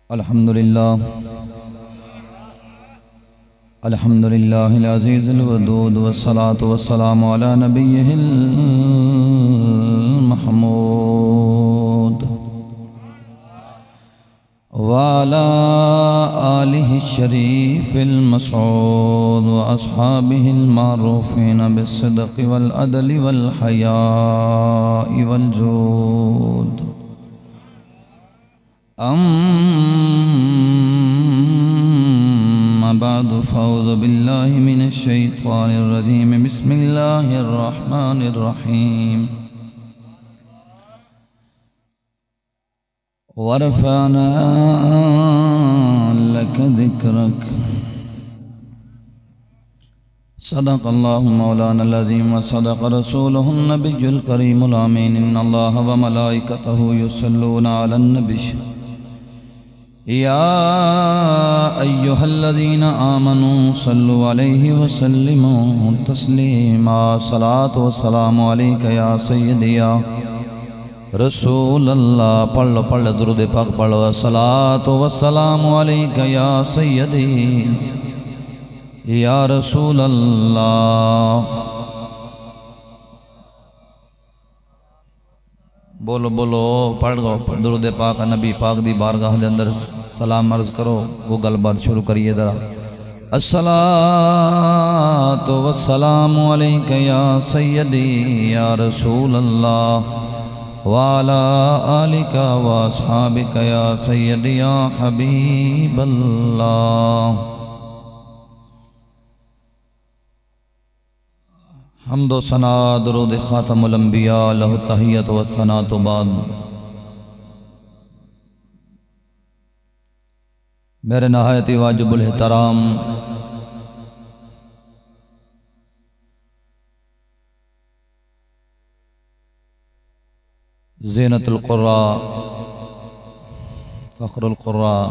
الحمدللہ العزیز الودود والصلاة والسلام علی نبیہ المحمود وعلى آلہ الشریف المسعود واصحابہ المعروفین بالصدق والعدل والحیاء والجود أما بعد فأعوذ بالله من الشيطان الرجيم بسم الله الرحمن الرحيم ورفعنا لك ذكرك صدق الله مولانا العظيم وصدق رسوله النبي الكريم الأمين إن الله وملائكته يصلون على النبي يا أيها الذين آمنوا صلوا عليه وسلموا تسليما صلاة والسلام عليك يا سيدي يا رسول الله پڑھ درود پاک پڑھو صلاة والسلام عليك يا سيدي یا رسول اللہ بولو بولو پڑھ گو درود پاک نبی پاک دی بارگاہ دے اندر سلام عرض کرو وہ گل بات شروع کریے ذرا الصلاۃ والسلام علیک یا سیدی یا رسول اللہ وعلی آلک واصحابک یا سیدی یا حبیب اللہ حمد و ثنا درود خاتم الانبیاء لہ تحیت و ثنا تو بعد میرے نہایت واجب الاحترام زینت القراء فخر القراء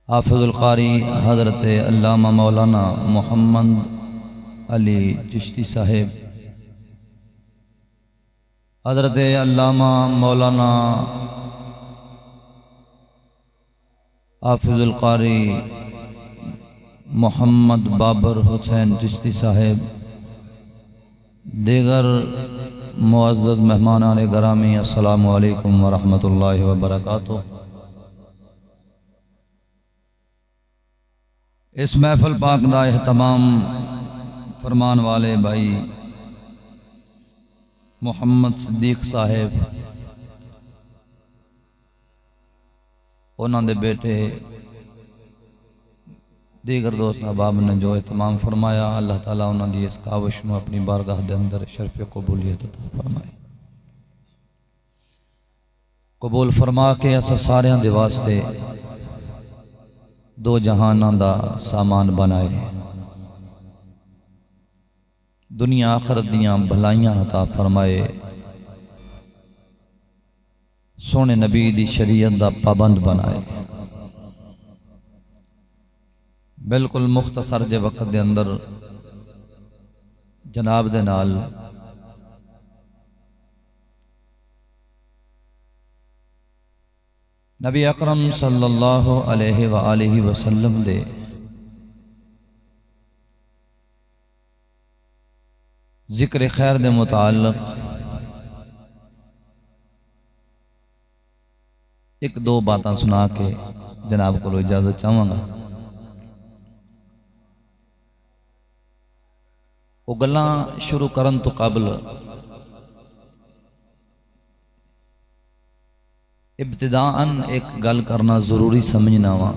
حافظ القاری حضرت علامہ مولانا محمد علی چشتی صاحب حضرت علامہ مولانا حافظ القاری محمد بابر حسین چشتی صاحب دیگر معزز مہمانان گرامی السلام علیکم ورحمۃ اللہ وبرکاتہ اس محفل پاک دا اہتمام فرمان والے بھائی محمد صدیق صاحب انہوں دے بیٹے دیگر دوست احباب نے جو اہتمام فرمایا اللہ تعالیٰ انہوں دی اس کاوش میں اپنی بارگاہ دے اندر شرف قبولیت عطا فرمائے قبول فرما کے ایسا سارے دے واسطے دو جہاناں دا سامان بنائے دنیا آخرت دیاں بھلائیاں عطا فرمائے سونے نبی دی شریعت دا پابند بنائے بالکل مختصر جے وقت دے اندر جناب دے نال نبی اکرم صلی اللہ علیہ وآلہ وسلم دے ذکر خیر دے متعلق ایک دو باتاں سنا کے جناب کو اجازت چاہوں گا وہ گلاں شروع کرن تو قبل ابتداءً ایک گل کرنا ضروری سمجھنا ہوا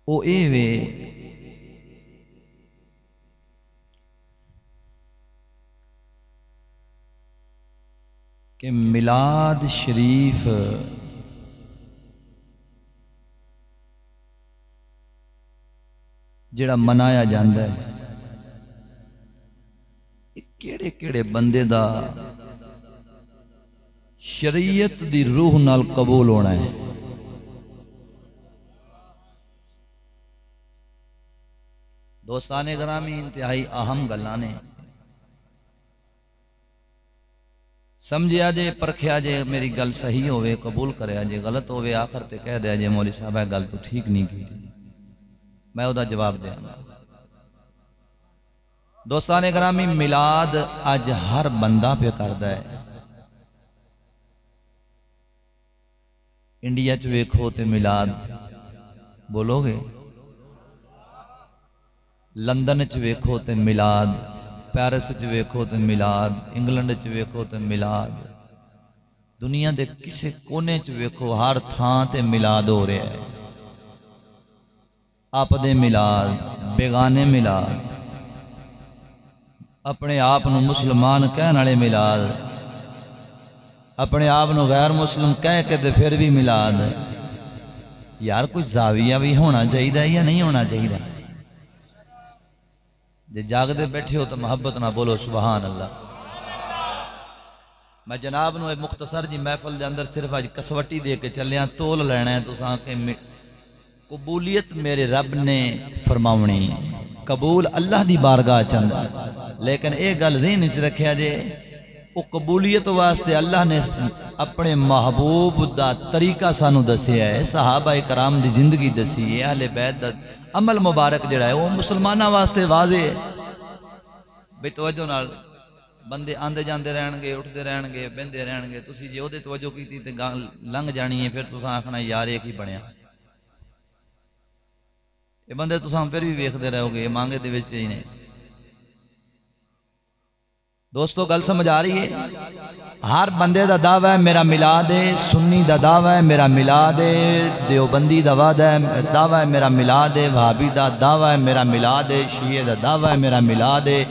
وہ اے وے کہ میلاد شریف جڑا منایا جاندہ ہے کیڑے کیڑے بندے دا شریعت دی روح نال قبول ہونا ہے دوستان گرامی انتہائی اہم گلاں نے، سمجھیا جے، پرکھیا جے، میری گل صحیح ہوئے قبول کریا جے، غلط ہوئے آخر تے کہہ دیا جے مولوی صاحب ہے گل تو ٹھیک نہیں کی، میں دا جواب دیا گا۔ دوستان گرامی میلاد اج ہر بندہ پہ کردا ہے۔ انڈیا چ ویکھو تے میلاد بولو گے، لندن چ ویکھو تے میلاد، پیرس چ ویکھو تے میلاد، انگلینڈ چ ویکھو تے میلاد، دنیا دے کسے کونے چ ویکھو ہر تھاں تے میلاد ہو رہا ہے۔ آپ دے میلاد، بیگانے میلاد، اپنے آپ نو مسلمان کہنے والے میلاد، اپنے آپ نو غیر مسلم کہہ کے تے پھر بھی میلاد۔ یار کچھ زاویہ بھی ہونا چاہیے یا نہیں ہونا چاہیے؟ جے جاگ دے بیٹھے ہو تو محبت نہ بولو سبحان اللہ۔ میں جناب نو مختصر جی محفل دے اندر صرف آج کسوٹی دے کے چلیاں، تول لینا ہے تو ساں کہ قبولیت میرے رب نے فرماونی، قبول اللہ دی بارگاہ چند، لیکن ایک گل ذہن وچ رکھیا جے، وہ قبولیت واسطے اللہ نے اپنے محبوب دا طریقہ سانو دسیا ہے، صحابہ کرام دی زندگی دسی ہے، اہل بیت دا عمل مبارک جڑا ہے وہ مسلمانہ واسطے واضح ہے۔ بے توجہ نال بندے آندے جاندے رہن گے، اٹھتے رہن گے، بہندے رہن گے، تسی جے اودے توجہ کیتی تے لنگ جانی ہے، پھر تساں آکھنا یار ایک ہی بنیا۔ یہ بندے تساں پھر بھی ویکھدے رہو گے، مانگے دے وچ ہی نے۔ دوستو گل سمجھ آ رہی ہے؟ ہر بندے دا دعویٰ ہے میرا میلاد ہے، سنی دا دعویٰ ہے میرا میلاد ہے، دیوبندی دا دعویٰ ہے میرا میلاد ہے، وہابی دا دعویٰ ہے میرا میلاد ہے، شیعہ دا دعویٰ ہے میرا میلاد ہے،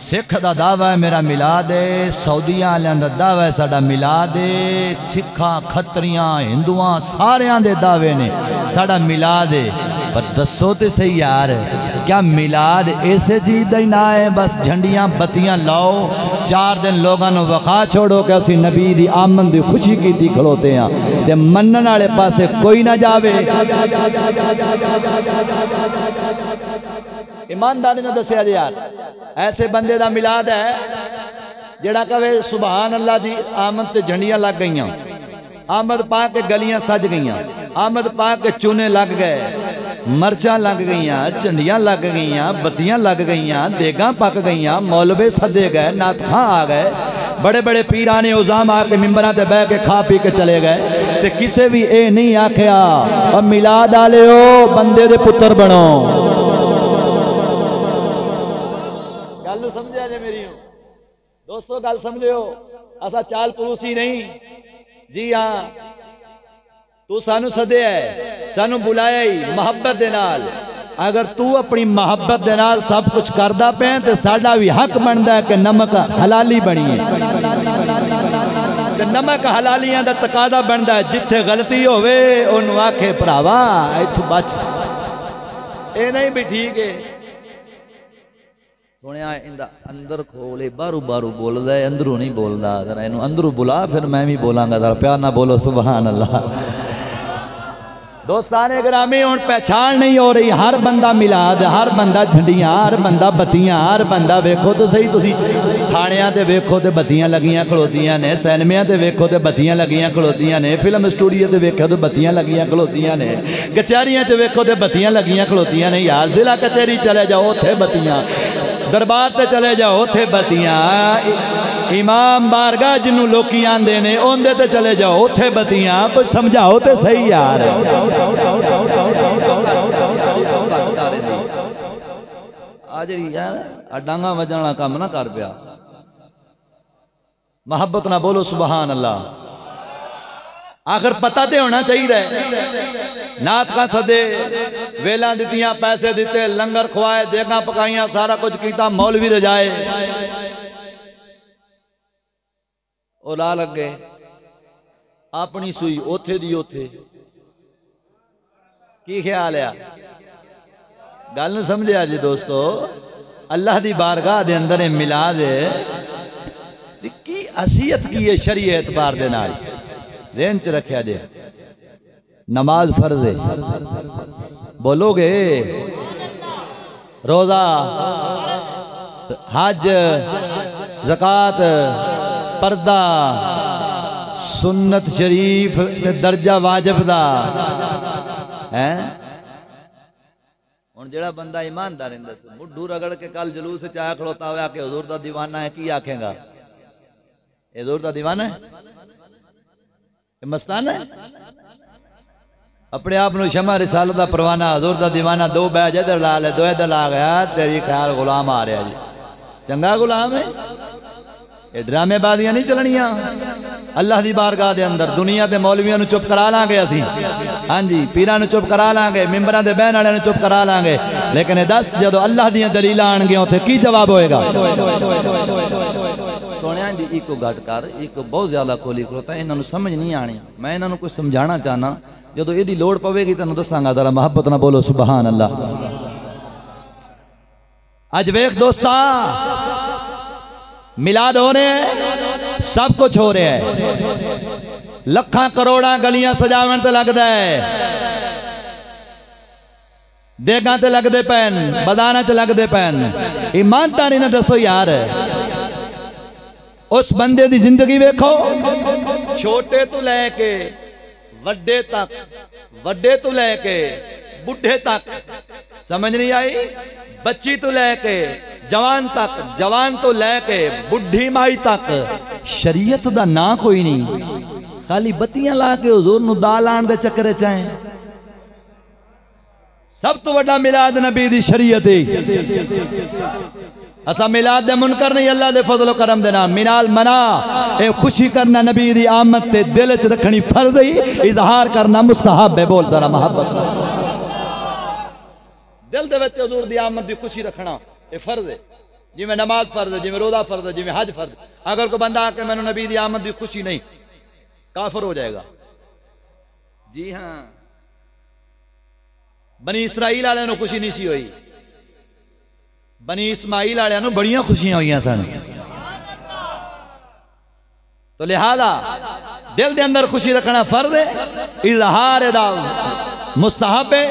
سکھ دا دعویٰ ہے میرا میلاد ہے، سعودیاں علیاں دا دعویٰ ہے ساڈا میلاد ہے، سکھاں، کھتریاں، ہندوواں ساریاں دے دعوے نے ساڈا میلاد ہے۔ پر دسو تے صحیح یار، کیا میلاد ایسے چیز دا ہی نہ ہے بس جھنڈیاں بتیاں لاؤ، 4 دن لوگاں نو وقا چھوڑو کہ اسی نبی دی آمن دی خوشی کی تھی کھلوتے ہیں تے منن والے پاسے کوئی نہ جاوے؟ ایمانداری نہ دسیا جی یار، ایسے بندے دا میلاد ہے جڑا کہے سبحان اللہ دی آمد تے جھنڈیاں لگ گئیاں، آمد پا کے گلیاں سج گئیاں، آمد پا کے چونے لگ گئے، مرچاں لگ گئیاں، چنڈیاں لگ گئیاں، بتیاں لگ گئیاں، دیگاں پک گئیاں، مولوے سدے گئے، نعت خواں آ گئے، بڑے بڑے پیرانے عظام آ کے ممبراں تے بیٹھ کے کھا پی کے چلے گئے، تے کسے بھی اے نہیں آکھیا اور میلاد والے ہو بندے دے پتر بنو۔ گل سمجھا جے میری دوستو، گل سمجھو، اسا چال پروسی نہیں جی، ہاں تو سانو سدے ہے، سانو بلایا ہی محبت دے نال۔ اگر تو اپنی محبت دے نال سب کچھ کردہ پہیں تے ساڈا بھی حق بندا ہے کہ نمک حلالی بنی ہے، تے نمک حلالیاں دا تقاضا بندا ہے، جتھے غلطی ہوئے انہوں آکھے پراوا ایتھو بچ، اے نہیں بھی ٹھیک ہے سنیا اندہ اندر کھولے بارو بارو بول دے، اندروں نہیں بول دا، ذرا انہوں اندروں بلا پھر میں بھی بولاں گا، ذرا پیار نہ بولو سبحان اللہ۔ دوستان گرامی ہن پہچان نہیں ہو رہی، ہر بندہ میلاد، ہر بندہ جھنڈیاں، ہر بندہ بتیاں، ہر بندہ ویکھو تو صحیح تسی تھانیاں تے ویکھو تے بتیاں لگیاں کھلوتیاں نے، سینمیاں تے ویکھو تے بتیاں لگیاں کھلوتیاں نے، فلم اسٹوڈیو تے ویکھو تے بتیاں لگیاں کھلوتیاں نے، کچہریاں تے ویکھو تے بتیاں لگیاں کھلوتیاں نے، یار ضلع کچہری چلے جاؤ اوتھے بتیاں، دربار تے چلے جاؤ اوتھے بتیاں، امام بارگاہ جنوں لوکی آندے نے اوندے تے چلے جاؤ اوتھے بتیاں، کچھ سمجھاؤ تے صحیح یار۔ آجڑی یار ڈانگا وجانا کام نہ کر پیا، محبت نہ بولو سبحان اللہ۔ آخر پتہ تے ہونا چاہیے، نعت خواں سدے، ویلاں دتیاں، پیسے دیتے، لنگر کھوائے، دیگاں پکائیاں، سارا کچھ کیتا، مولوی رجائے، اور لا لگ گئے اپنی سوئی اوتھے دی اوتھے۔ کی خیال ہے گل نو سمجھے جی دوستو؟ اللہ دی بارگاہ دے اندر میلاد کی حیثیت کی ہے شرعی اعتبار دے نال ذہن چ رکھیا جے۔ نماز فرض ہے، بولو گے روزہ حج زکات پردہ سنت شریف تے درجہ واجب دا ہے ہن جڑا بندہ ایماندار رہندا مڈھو رگڑ کے کل جلوس وچ آیا کھڑوتا ہوا کہ حضور دا دیوانہ ہے کی آکھے گا حضور دا دیوانہ ہے یہ مستانہ ہے اپنے آپ نو شمع رسالت دا پروانہ حضور دا دیوانہ دو بیج ادھر لا لے دو ادھر لا گیا تیری خیال غلام آ رہا جی چنگا غلام ہے یہ ڈرامے بازیاں نہیں چلنیاں اللہ دی بارگاہ دے اندر دنیا دے مولویاں نو چپ کرا لیں گے اسی ہاں جی پیراں نو چپ کرا لیں گے ممبراں دے بہن والے نو چپ کرا لیں گے لیکن دس جدو اللہ دیاں دلیلاں آن گے اوتھے کی جواب ہوئے گا سونیاں جی ایک گھٹ کر ایک بہت زیادہ کھولی کھلوتا ہے انہاں نو سمجھ نہیں آنی میں انہاں نو کوئی سمجھانا چاہنا جدو ایدی لوڑ پوے گی تانوں دساں گا ذرا محبت نہ بولو سبحان اللہ اج ویکھ دوستا میلاد ہو رہے ہیں سب کچھ ہو رہے ہیں لکھاں کروڑاں گلیاں سجاون تے لگ دے دیگاں تے لگ دے پین بدانہ تے لگ دے پین ایمان تاری نہ دسو یار اس بندے دی زندگی ویکھو چھوٹے تو لے کے وڈے تک وڈے تو لے کے بڈھے تک سمجھ نہیں آئی بچی تو لے کے جوان تک جوان تو لے کے بڈھی مائی تک شریعت دا نا کوئی نہیں خالی بتیاں لا کے حضور نو دال آن دے چکرے چاہیں سب تو وڈا میلاد نبی دی شریعت اسا میلاد دے منکر نہیں اللہ دے فضل و کرم دے نام مینال منا اے خوشی کرنا نبی دی آمد تے دل چ رکھنی فرض ہی اظہار کرنا مستحب ہے بول ذرا محبت دل دے وچ حضور دی آمد دی خوشی رکھنا اے فرض ہے جی میں نماز فرض ہے جی میں روزہ فرض ہے جی میں حج فرض ہے اگر کوئی بندہ آ کے میں نے نبی دی آمد دی خوشی نہیں کافر ہو جائے گا جی ہاں بنی اسرائیل والے نو خوشی نہیں سی ہوئی بنی اسماعیل والے نو بڑیاں خوشیاں ہوئیاں سن تو لہذا دل دے اندر خوشی رکھنا فرض ہے اظہار دا مستحب ہے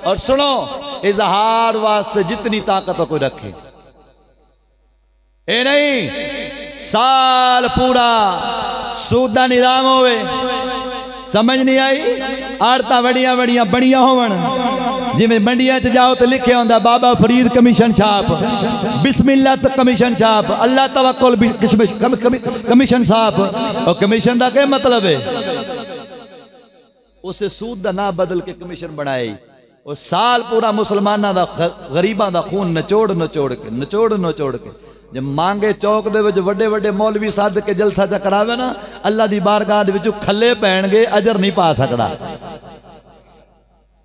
اور سنو اظہار واسطے جتنی طاقت کوئی رکھے اے نہیں سال پورا سود دا نظام ہوئے سمجھ نہیں آئی آڑتا وڑیاں وڑیاں بڑیاں ہوون جی میں منڈیاں چ جاؤ تو لکھے ہوندہ بابا فرید کمیشن چھاپ بسم اللہ کمیشن چھاپ اللہ توکل کمیشن چھاپ اور کمیشن دا کیا مطلب ہے اسے سود دا نہ بدل کے کمیشن بنائے اور سال پورا مسلمانہ دا غریبان دا خون نچوڑ کے جب مانگے چوک دے وچ وڈے وڈے مولوی ساتھ کے جلسہ چا کراوے نا اللہ دی بارگاہ دے وچ کھلے پہن گے اجر نہیں پا سکدا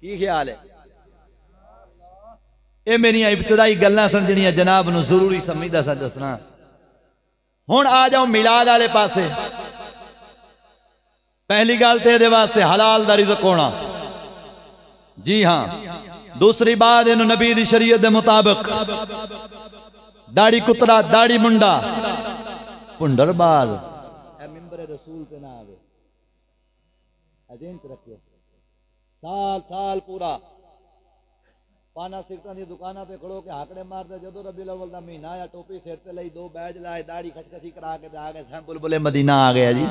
کی خیال ہے اے میری ابتدائی گلاں سن جڑیاں جناب نو ضروری سمجھدا سا دسنا ہن آ جاؤ میلاد والے پاسے پہلی گل تیرے واسطے حلال دا رزق ہونا جی ہاں دوسری بات انہوں نبی دی شریعت دے مطابق داڑی کترا داڑی منڈا پنڈر باز اے ممبر رسول تے نہ آوے اذن تے رکھو سال پورا پانا سکتاں دی دکاناں تے کھڑو کے ہاکڑے مار دے جدوں ربیع الاول دا مہینہ آیا ٹوپی سر تے لئی دو بیج لائے داڑھی کھچکسی کرا کے تے آ گئے بلبل مدینہ آ گیا جی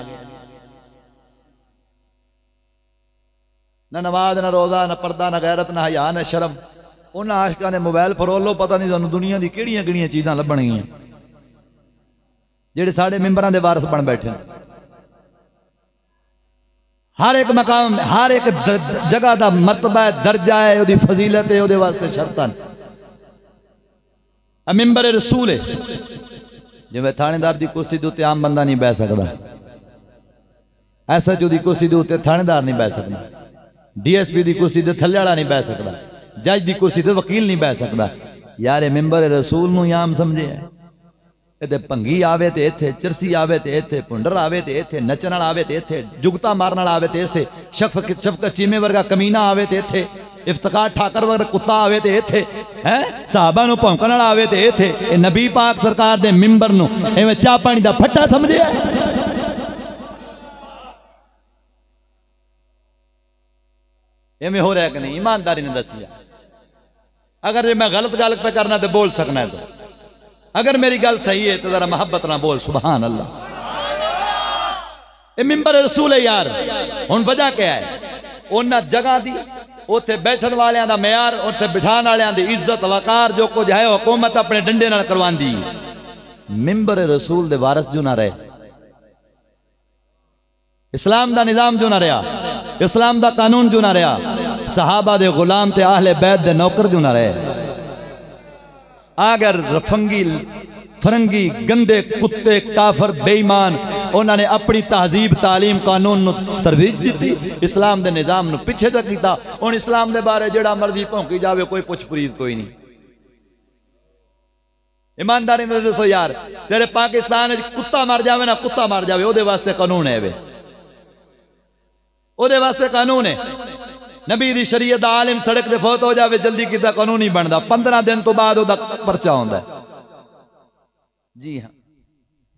نہ نماز نہ روزہ نہ پردہ نہ غیرت نہ حیا نہ شرم انہاں عاشقاں نے موبائل فرول لو پتہ نہیں سانوں دنیا دی کیڑیاں کیڑیاں چیزاں لبھن گیاں جڑے ساڈے ممبراں دے وارث بن بیٹھے ہر ایک مقام ہر ایک جگہ دا مرتبہ ہے درجہ ہے اودی فضیلت ہے اودے واسطے شرطاں ممبر رسول ہے جویں تھانے دار دی کرسی دے تے عام بندہ نہیں بیٹھ سکدا ایسا جو دی کرسی دے تے تھانے دار نہیں بیٹھ سکدا ڈی ایس پی دی کرسی دے تھلے والا نہیں بیٹھ سکدا جج دی کرسی تے وکیل نہیں بیٹھ سکدا یار ممبر رسول نو عام سمجھے ہے تے پنگی آوے تے ایتھے چرسی آوے تے ایتھے پنڈر آوے تے ایتھے نچن والا آوے تے ایتھے جگتا مارن والا آوے تے ایسے شفقت چیمے ورگا کمینہ آوے تے ایتھے افتخار ٹھاکر ورگا کتا آوے تے ایتھے صحابہ نو پونکن والا آوے تے ایتھے اے نبی پاک سرکار دے ممبر نو ایویں چاہ پانی دا پھٹا سمجھے ایویں ہو رہا ہے کہ نہیں ایمانداری نے دسیا اگر یہ میں غلط گل پہ کرنا تو بول سکنا ہے، تو اگر میری گل صحیح ہے تو ذرا محبت نہ بول سبحان اللہ۔ یہ ممبر رسول ہے یار۔ ہن وجہ کیا ہے؟ انہاں جگہ دی، اوتھے بیٹھن والیاں دا معیار، اوتھے بٹھان والیاں دی عزت وقار جو کچھ ہے حکومت اپنے ڈنڈے نال کرواندی۔ ممبر رسول دے وارث جو نہ رہے، اسلام دا نظام جو نہ رہا، اسلام دا قانون جو نہ رہا، صحابہ دے غلام تے اہل بیت دے نوکر جو نہ رہے، اگر رفنگی فرنگی گندے کتے کافر بے ایمان انہوں نے اپنی تہذیب تعلیم قانون نو ترویج دیتی، اسلام دے نظام نو پیچھے تک کیتا، ان اسلام دے بارے جڑا مرضی پھونکی جاوے کوئی پوچھ پریز کوئی نہیں۔ ایمانداری نے دسو یار، تیرے پاکستان کتا مر جاوے نا، کتا مر جاوے او دے واسطے قانون ہے، او دے واسطے قانون ہے۔ نبی دی شریعت دا عالم سڑک دے فوت ہو جاوے جلدی کیتا قانون ہی بندا، 15 دن تو بعد او دا پرچہ ہوندا ہے۔ جی ہاں،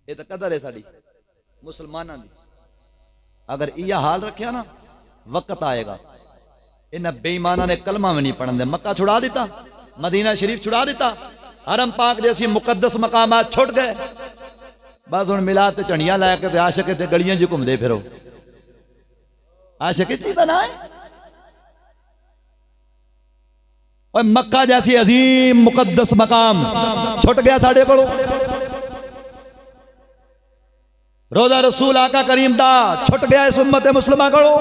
یہ تو قدر ہے ساڑی مسلمانہ دی۔ اگر یہ حال رکھیا نا، وقت آئے گا انہاں بے ایمانہ نے کلمہ میں نہیں پڑھن دے، مکہ چھڑا دیتا، مدینہ شریف چھڑا دیتا، حرم پاک جیسی مقدس مقامات چھوٹ گئے، بس ان ملاد تے چڑھیاں لائے کے تے عاشق تے گلیاں جی گھوم دے پھرو۔ عاشق اسی طرح ہے، اور مکہ جیسی عظیم مقدس مقام چھوٹ گیا ساڑے پڑھو۔ روزہ رسول آقا کریم دا چھٹ گیا اس امت مسلمہ کرو،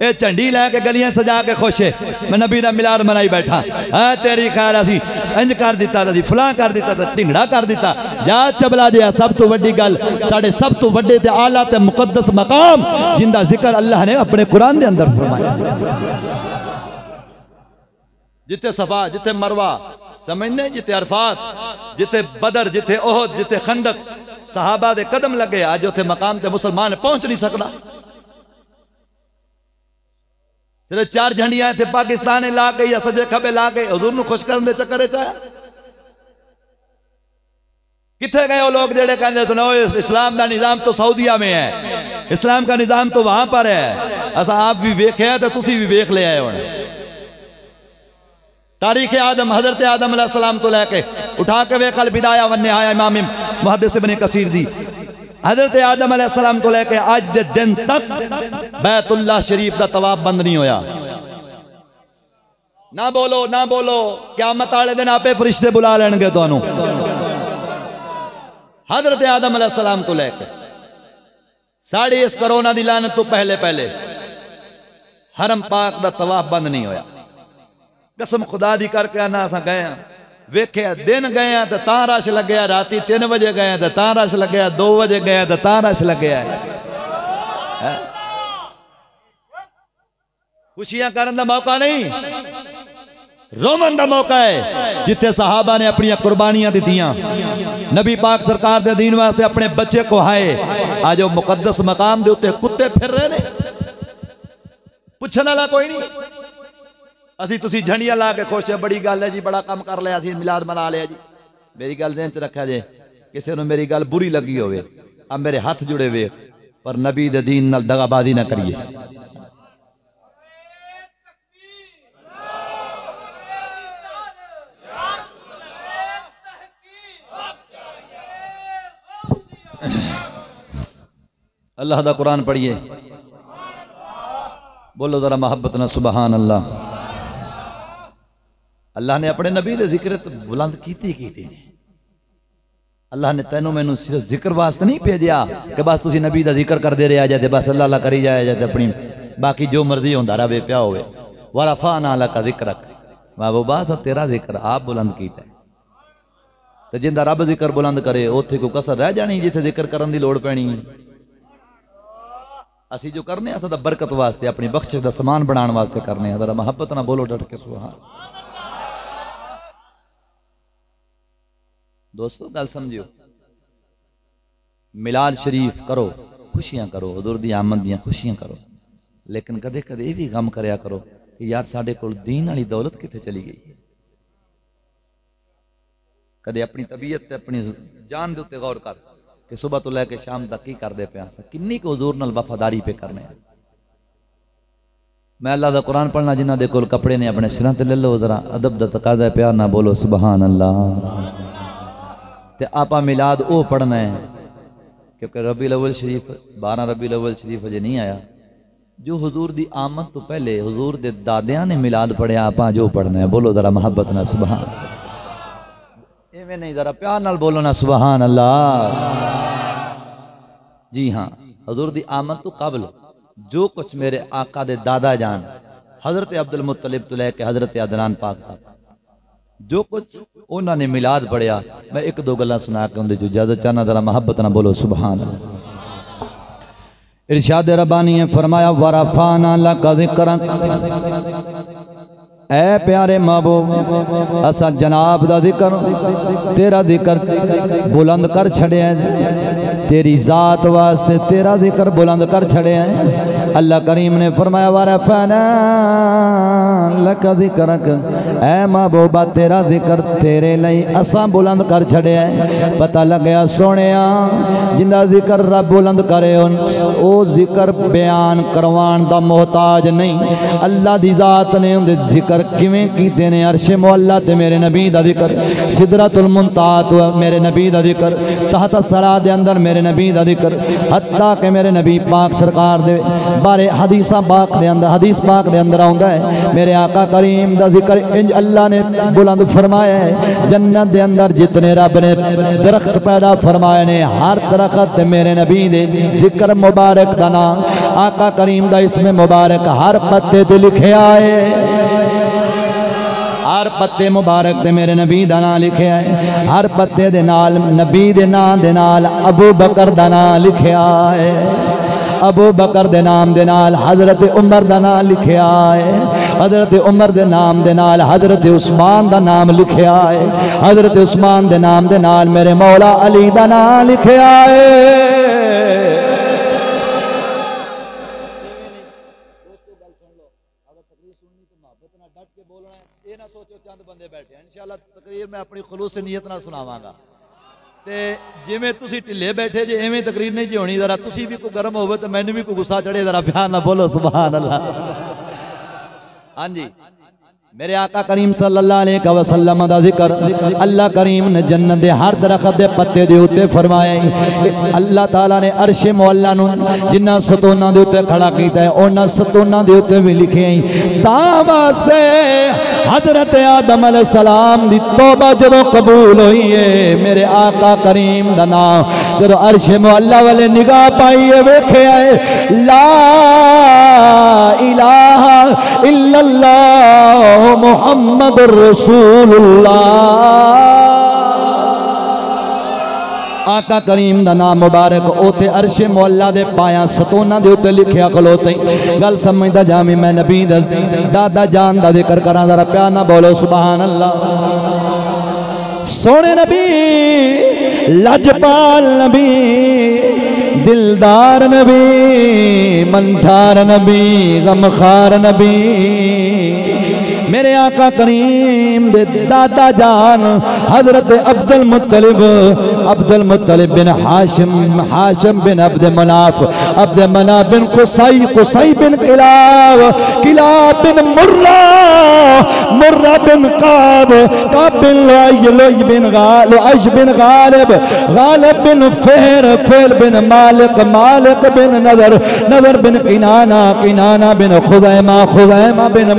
اے چنڈی لے کے گلیاں سجا کے خوش ہے میں نبی دا ملاد منائی بیٹھا، تیری خیر اسی انج کر دیتا تھا، فلاں کر دیتا تھا، ٹنگڑا کر دیتا۔ یا چبلا جیا سب تو وڈی گل، ساڑھے سب تو وڈے تے آلہ تے مقدس مقام جن دا ذکر اللہ نے اپنے قرآن دے اندر فرمایا۔ جتے صفا، جتے مروہ، سمجھنے جتے عرفات، جتے بدر، جتے احد، جتے خندق، صحابہ دے قدم لگے، آج ہوتے مقام تے مسلمان پہنچ نہیں سکتا۔ صرف 4 جھنڈیاں تھے پاکستان لا گئی یا سجے کھبے لا گئی، حضور نو خوش کرنے چکرے چاہے کتھے گئے وہ لوگ جڑے کہنے تو نو اسلام دا نظام تو سعودیہ میں ہے، اسلام کا نظام تو وہاں پر ہے، ایسا آپ بھی ویکھے ہیں تو تسی بھی ویکھ لے آئے ہونے۔ تاریخ آدم، حضرت آدم علیہ السلام تو لے کے اٹھا کے ویکھ البدایہ والنہایہ امام محدث ابن کثیر دی، حضرت آدم علیہ السلام تو لے کے آج دے دن تک بیت اللہ شریف دا طواف بند نہیں ہویا۔ نہ بولو نہ بولو، قیامت والے دن آپے فرشتے بلا لیں گے دونوں۔ حضرت آدم علیہ السلام تو لے کے ساڑھی اس کرونا دی لعنت تو پہلے حرم پاک دا طواف بند نہیں ہویا۔ قسم خدا دی کر کے آنا اساں گئے ہیں، ویکھے دن گئے ہیں تو تاں رش لگیا، راتی 3 بجے گئے ہیں تو تاں رش لگیا، 2 بجے گئے ہیں تو تاں رش لگیا ہے۔ خوشیاں کرن دا موقع نہیں، رومن دا موقع ہے، جتے صحابہ نے اپنی قربانیاں دیتیاں، نبی پاک سرکار دے دین واسطے اپنے بچے کو ہائے، آج وہ مقدس مقام دے ہوتے کتے پھر رہے نے، پوچھنے والا کوئی نہیں۔ اسی تسی جھنڈیاں لا کے خوش ہے، بڑی گل ہے جی، بڑا کم کر لیا، اسی میلاد منا لیا جی۔ میری گل ذہن چ رکھا جے، کسی نے میری گل بری لگی ہوئے، اب میرے ہاتھ جڑے ہوئے، پر نبی دے دین نال دغا بازی نہ کریے۔ اللہ دا قرآن پڑھیے، بولو ذرا محبت نہ سبحان اللہ۔ اللہ نے اپنے نبی دے ذکر بلند کیتے اللہ نے تینوں میں صرف ذکر واسطے نہیں بھیجیا کہ بس تسی نبی دا ذکر کر دے رہے آ جاتے، بس اللہ اللہ کری جائے جاتے، اپنی باقی جو مرضی ہوندا رہے پیا ہوئے۔ وَرَفَعْنَا لَكَ ذِكْرَكَ، وہ بات تیرا ذکر آپ بلند کیتا ہے، تو جندہ رب ذکر بلند کرے اوتھے کوئی کسر رہ جانی جتھے ذکر کرن دی لوڑ پینی۔ اسی جو کرنے ہیں تو برکت واسطے، اپنی بخشش دا سامان بنان واسطے کرنے ہیں، ذرا محبت نہ بولو ڈٹ کے سبحان۔ دوستو گل سمجھو، میلاد شریف کرو، خوشیاں کرو، حضور دی آمد دیاں خوشیاں کرو، لیکن کدے کدے یہ بھی غم کریا کرو کہ یار ساڈے کول دین والی دولت کتے چلی گئی۔ کدے اپنی طبیعت تے اپنی جان دے تے غور کر کہ صبح تو لے کے شام تک کی کر دے پیا، کنی کو حضور نال وفاداری پہ کرنے ہیں۔ میں اللہ دا قرآن پڑھنا جنہ دے کول کپڑے نے اپنے سراں تے لے لو ذرا ادب دا تقاضا ہے پیار نہ بولو سبحان اللہ تے آپا میلاد او پڑھنا ہے کیونکہ ربیع الاول شریف 12 ربیع الاول شریف اجے نہیں آیا جو حضور دی آمد تو پہلے حضور دے دادیاں نے میلاد پڑھیا آپا جو پڑھنا ہے بولو ذرا محبت نہ سبحان ایویں نہیں ذرا پیار نال بولو نا سبحان اللہ جی ہاں حضور دی آمد تو قبل جو کچھ میرے آقا دے دادا جان حضرت عبد المطلب تو لے کے حضرت عدنان پاک تک جو کچھ انہوں نے میلاد پڑھیا میں ایک دو گلاں سنا کے اندے جو اجازت چاہنا ذرا محبت نہ بولو سبحان اللہ ارشاد ربانی نے فرمایا ورفعنا لک ذکرک اے پیارے محبوب اسا جناب دا ذکر تیرا ذکر بلند کر چھڑے ہیں تیری ذات واسطے تیرا ذکر بلند کر چھڑے ہیں اللہ کریم نے فرمایا ورفعنا لک ذکرک اے محبوبہ تیرا ذکر تیرے لئی اسا بلند کر چھڑے ہیں پتہ لگیا سونیا جندہ ذکر رب بلند کرے او ذکر بیان کروان دا محتاج نہیں اللہ دی ذات نے ان دے ذکر کیویں کیتے نے عرش معلا تے میرے نبی دا ذکر سدرۃ المنتہا تو میرے نبی دا ذکر تحت الثری دے اندر میرے نبی دا ذکر حتیٰ کہ میرے نبی پاک سرکار دے بارے حدیثاں پاک دے اندر حدیث پاک دے اندر آندا ہے میرے آقا کریم دا ذکر انج اللہ نے بلند فرمایا ہے جنت دے اندر جتنے رب نے درخت پیدا فرمائے نے ہر درخت میرے نبی دے ذکر مبارک دا نام آقا کریم دا اسم مبارک ہر پتے تے لکھے آئے ہر پتے مبارک تے میرے نبی دا نام لکھے آئے ہر پتے دے نال نبی دے نام دے نال ابو بکر دا نام لکھے آئے ابو بکر دے نام دے نال حضرت عمر دا نام لکھے آئے حضرت عمر دے نام دے نال حضرت عثمان دا نام لکھے آئے حضرت عثمان دے نام دے نال میرے مولا علی دا نام لکھے آئے تقریر میں اپنی خلوص نیت نہ سناواں گا تے جویں تسی ٹھلے بیٹھے جے ایویں تقریر نہیں جی ہونی ذرا تسی بھی کوئی گرم ہوئے تو مینوں بھی کوئی غصہ چڑھے ذرا پیار نہ بولو سبحان اللہ ہاں جی میرے آقا کریم صلی اللہ علیہ وسلم دا ذکر اللہ کریم نے جنت دے ہر درخت دے پتے دے اوتے فرمایا اللہ تعالیٰ نے عرش مولا نو جنہ ستوناں دے اوتے کھڑا کیتا ہے انہاں ستوناں دے اوتے بھی لکھے ہیں تا واسطے حضرت آدم علیہ السلام دی توبہ جدو قبول ہوئی ہے میرے آقا کریم دا نام جدو عرش مولا والے نگاہ پائیے ویکھے آئے لا الہ الا اللہ محمد رسول اللہ آقا کریم دا نام مبارک اوتے عرش مولا دے پایاں ستونہ دے اوتے لکھیا کھلوتے گل سمجھدا جامی میں نبی دادا جان دا ذکر کراں ذرا پیار نہ بولو سبحان اللہ سونے نبی لجپال نبی دلدار نبی منٹھار نبی غمخار نبی میرے آقا کریم دے دادا جان حضرت عبد المطلب بن حاشم بن عبد مناف بن قصی بن کلاب بن مرہ بن قاب بن لؤی بن غالب بن فہر بن مالک بن نظر بن کنانہ بن خزیمہ بن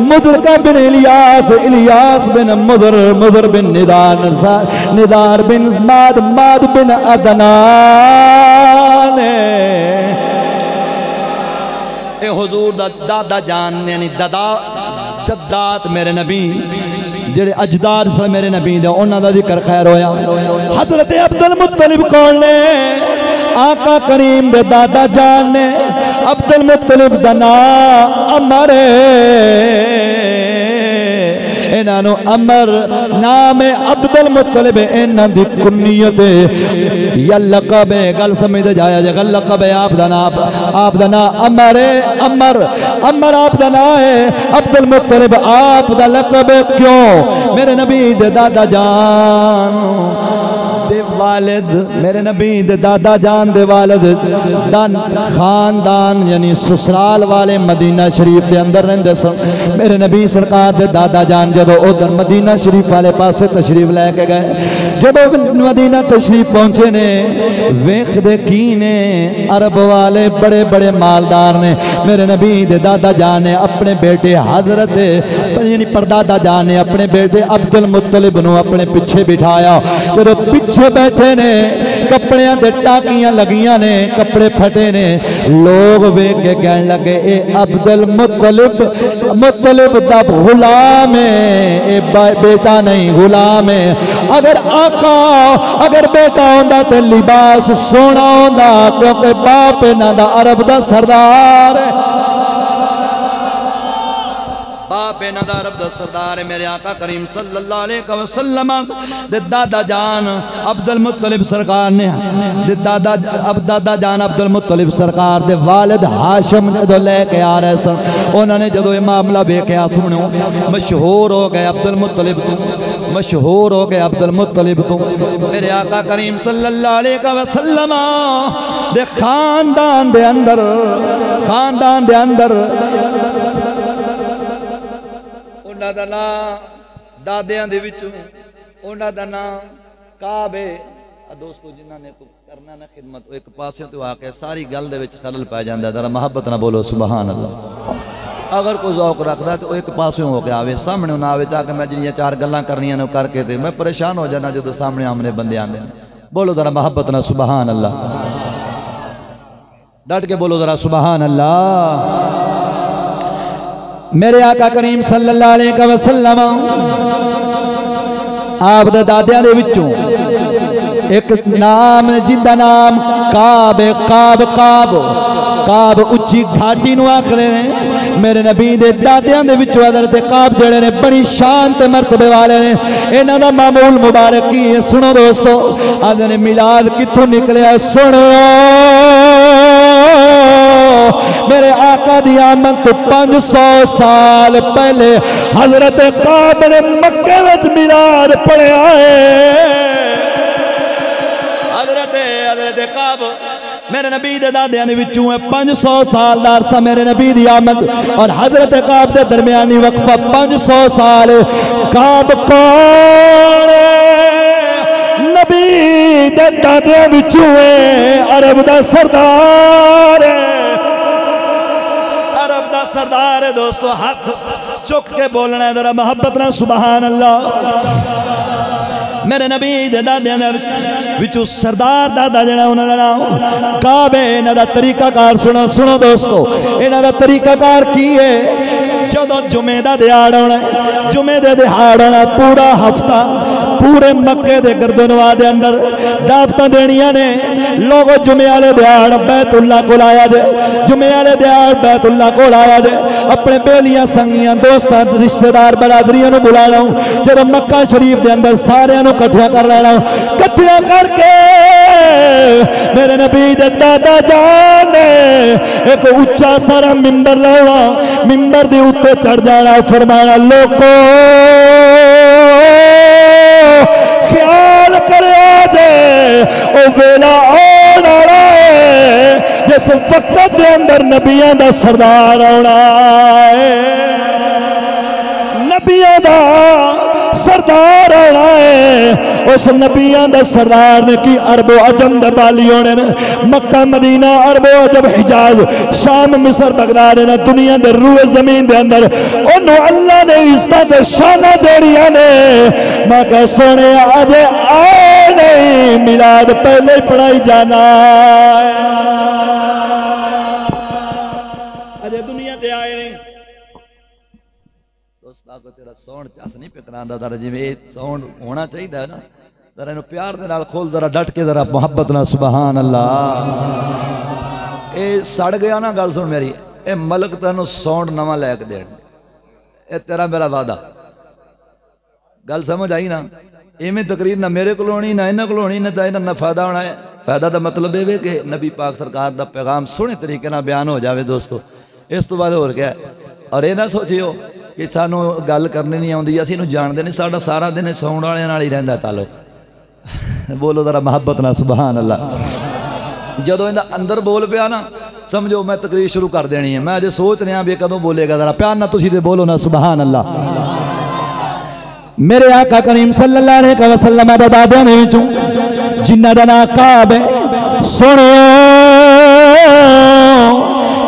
مدرکہ بن الیاس بن مدر بن ندار بن ماد بن عدنان اے حضور دا دادا جان یعنی جدات میرے نبی جڑے اجداد سے میرے نبی دے انہاں دا ذکر خیر ہویا حضرت عبد المطلب کون نے آقا کریم دے دادا جان نے عبد المطلب دا نام عمر انہوں عمر نام عبد المطلب انہوں دی کنیت یا لقب گل سمجھ جایا جائے گل لقب آپ دا نام عمر آپ دا نام ہے عبد المطلب آپ دا لقب کیوں میرے نبی دے دادا جان دے والد میرے نبی دے دادا جان دے والد دان خاندان یعنی سسرال والے مدینہ شریف دے اندر رہندے سن میرے نبی سرکار دے دادا جان جدو ادھر مدینہ شریف والے پاسے تشریف لے کے گئے جدو مدینہ تشریف پہنچے نے ویکھ دے کی نے عرب والے بڑے بڑے مالدار نے میرے نبی دے دادا جان نے اپنے بیٹے حضرت یعنی پردادا جان نے اپنے بیٹے عبد المطلب نو اپنے پیچھے بٹھایا جدو پیچھے بیٹھے نے کپڑے دے ٹاکیاں لگیاں نے کپڑے پھٹے نے لوگ ویکھ کے کہنے لگے اے عبد المطلب مطلب دا غلام ہے اے بیٹا نہیں غلام ہے اگر آقا اگر بیٹا ہوندا تے لباس سونا ہوندا کیونکہ باپ انہاں دا عرب دا سردار ہے باپ انہاں دا عرب دا سردار ہے میرے آقا کریم صلی اللہ علیہ وسلم دے دادا جان عبد المطلب سرکار نے دے دادا جان عبد المطلب سرکار دے والد ہاشم جدو لے کے آ رہے سن انہوں نے جدو یہ معاملہ بیکیا سنو مشہور ہو گئے عبد المطلب تو مشہور ہو گئے عبد المطلب تو میرے آقا کریم صلی اللہ علیہ وسلم دے خاندان دے اندر انہاں دا نام دادیاں دے وچوں انہاں دا نام کعب ہے دوستو جنہاں نے کرنا نہ خدمت ایک پاسے تو آ کے ساری گل دے وچ خلل پا جاندا ذرا محبت نہ بولو سبحان اللہ اگر کوئی ذوق رکھدا تو ایک پاسے ہو کے آوے سامنے نہ آوے تاکہ میں جنیاں چار گلاں کرنیاں نے کر کے تے میں پریشان ہو جانا جدوں سامنے آمنے بندے آندے بولو ذرا محبت نہ سبحان اللہ ڈٹ کے بولو ذرا سبحان اللہ میرے آقا کریم صلی اللہ علیہ وسلم آپ دے دادیاں دے وچوں ایک نام جندہ نام کعب اچھی گھاٹی نو آکھنے نے میرے نبی دے دادیاں دے وچوں حضرت کعب جڑے نے بڑی شان تے مرتبے والے نے انہاں دا معمول مبارک کی ہے سنو دوستو آدھے نے میلاد کتھوں نکلیا سنو میرے آقا دی آمد تو 500 سال پہلے حضرت کعب نے مکہ وچ میلاد پڑھے آئے حضرت کعب میرے نبی دے دادیاں دے وچوں 500 سال دا عرصہ میرے نبی دی آمد اور حضرت کعب دے درمیانی وقفہ 500 سال کعب کون نبی دے دادیاں وچوں عرب دا سردار سردار ہے دوستو ہاتھ چک کے بولنا ہے ذرا محبت نہ سبحان اللہ میرے نبی دے دادیاں دے وچوں سردار دادا جڑا انہاں دا نام کعب ہے انہاں دا طریقہ کار سنو دوستو انہاں دا طریقہ کار کی ہے جدو جمعہ دا دیہاڑ ہونا جمعہ دے دیہاڑ ہونا پورا ہفتہ پورے مکے دے گردنوا دے اندر دعوتاں دینیاں نے لوگوں جمعے والے دیہاڑ بیت اللہ کو لایا جے جمعے والے دیہاڑ بیت اللہ کو لایا جے اپنے بیلیاں سنگیاں دوستاں رشتہ دار برادریاں نو بلا لاؤں جب مکہ شریف دے اندر سارے نو کٹھیا کر لینا کٹھیا کر کے میرے نبی دے دادا جان نے ایک اچھا سارا ممبر لاؤنا ممبر دی اتے چڑھ جانا فرمانا لوگوں خیال کرے آجے او ویلا آنا رہے جس وقت دے اندر نبیان دا سردار آنا ہے نبیان دا سردار آنا ہے اس نبیان دا سردار نے کی عرب و عجم دا بالی ہونے نے مکہ مدینہ عرب و عجم حجاز شام مصر بغداد نے دنیا دے روح زمین دے اندر انہوں اللہ نے عزت شانہ دیڑیاں نے میں کہ سونے آجے آئے نہیں میلاد پہلے پڑھائی جانا ہے آجے دنیا دے آئے نہیں دوستا کو تیرا سونڈ چاس نہیں پکران دا ذرا جی میں سونڈ ہونا چاہی دا ہے نا ذرا انہوں پیار دے نال کھول ذرا ڈٹ کے ذرا محبت نا سبحان اللہ اے سڑ گیا نا گل سن میری اے ملک تینوں سونڈ نواں لے کے دین اے تیرا میرا وعدہ گل سمجھ آئی نا ایویں تقریر نہ میرے کو ہونی نہ انہاں کو ہونی نہ نہ فائدہ ہونا ہے فائدہ دا مطلب ہے کہ نبی پاک سرکار دا پیغام سونے طریقے نہ بیان ہو جاوے دوستو اس تو بعد ہو گیا اور یہ نہ سوچیو کہ سانو گل کرنی نہیں آتی اسی نو جان دے نہیں ساڈا سارا دن ساؤنڈ والے نال ہی رہندا تعلق بولو ذرا محبت نہ سبحان اللہ. جدو اندر اندر بول پیا نا سمجھو میں تقریر شروع کر دینی ہے. میں اجے سوچ رہا بھی کدوں بولے گا. ذرا پیار نہ تسی تے بولو نا سبحان اللہ. میرے آقا کریم صلی اللہ علیہ وسلم دے دادے میں وچوں جنہ دا نام کعب ہے سنو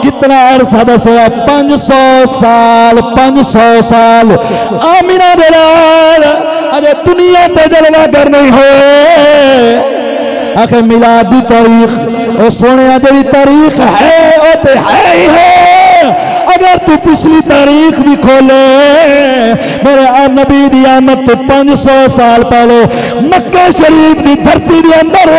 کتنا عرصہ دسیا 500 سال 500 سال آمینہ دلال اجے دنیا تے جلوہ گر نہیں ہوئے. آخر میلاد دی تاریخ او سونے جڑی تاریخ ہے او تے ہے ہی ہے. اگر تو پچھلی تاریخ بھی کھولے میرے نبی دی آمد تو 500 سال پہلے مکہ شریف دی دھرتی دی اندر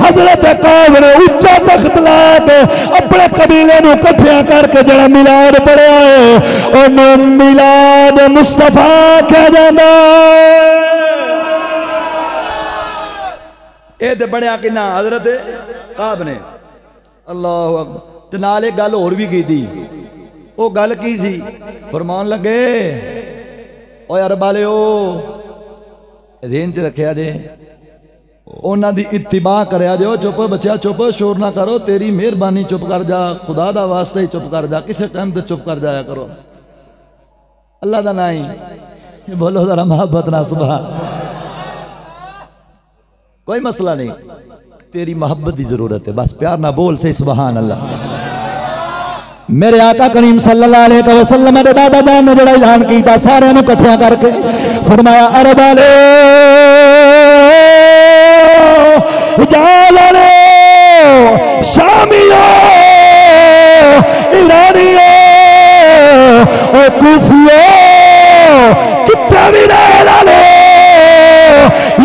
حضرت کعب نے اونچا تخت لا کے اپنے قبیلے نو کٹھیاں کر کے جڑا میلاد پڑھیا ہے انہوں میلاد مصطفیٰ کہہ جانا. اے تے بڑھیا کنا حضرت کعب نے اللہ اکبر. تے نال ایک گل اور بھی کی تھی. وہ گل کی سی فرمان لگے او یار بالے او ذہن چ رکھیا جے انہاں دی اتباع کریا جے. چپ بچیا چپ شور نہ کرو تیری مہربانی چپ کر جا خدا دا واسطہ ہی چپ کر جا کسے ٹائم تے چپ کر جایا کرو اللہ دا نام. بولو ذرا محبت نہ سبحان. کوئی مسئلہ نہیں تیری محبت دی ضرورت ہے بس پیار نہ بول سے سبحان اللہ. میرے آقا کریم صلی اللہ علیہ وسلم دے دادا جان نے جڑا اعلان کیتا سارے نو کٹھیا کر کے فرمایا عرب والے حجاز والے شامیو ایرانیو او کوفیو کتے بھی رہ لالے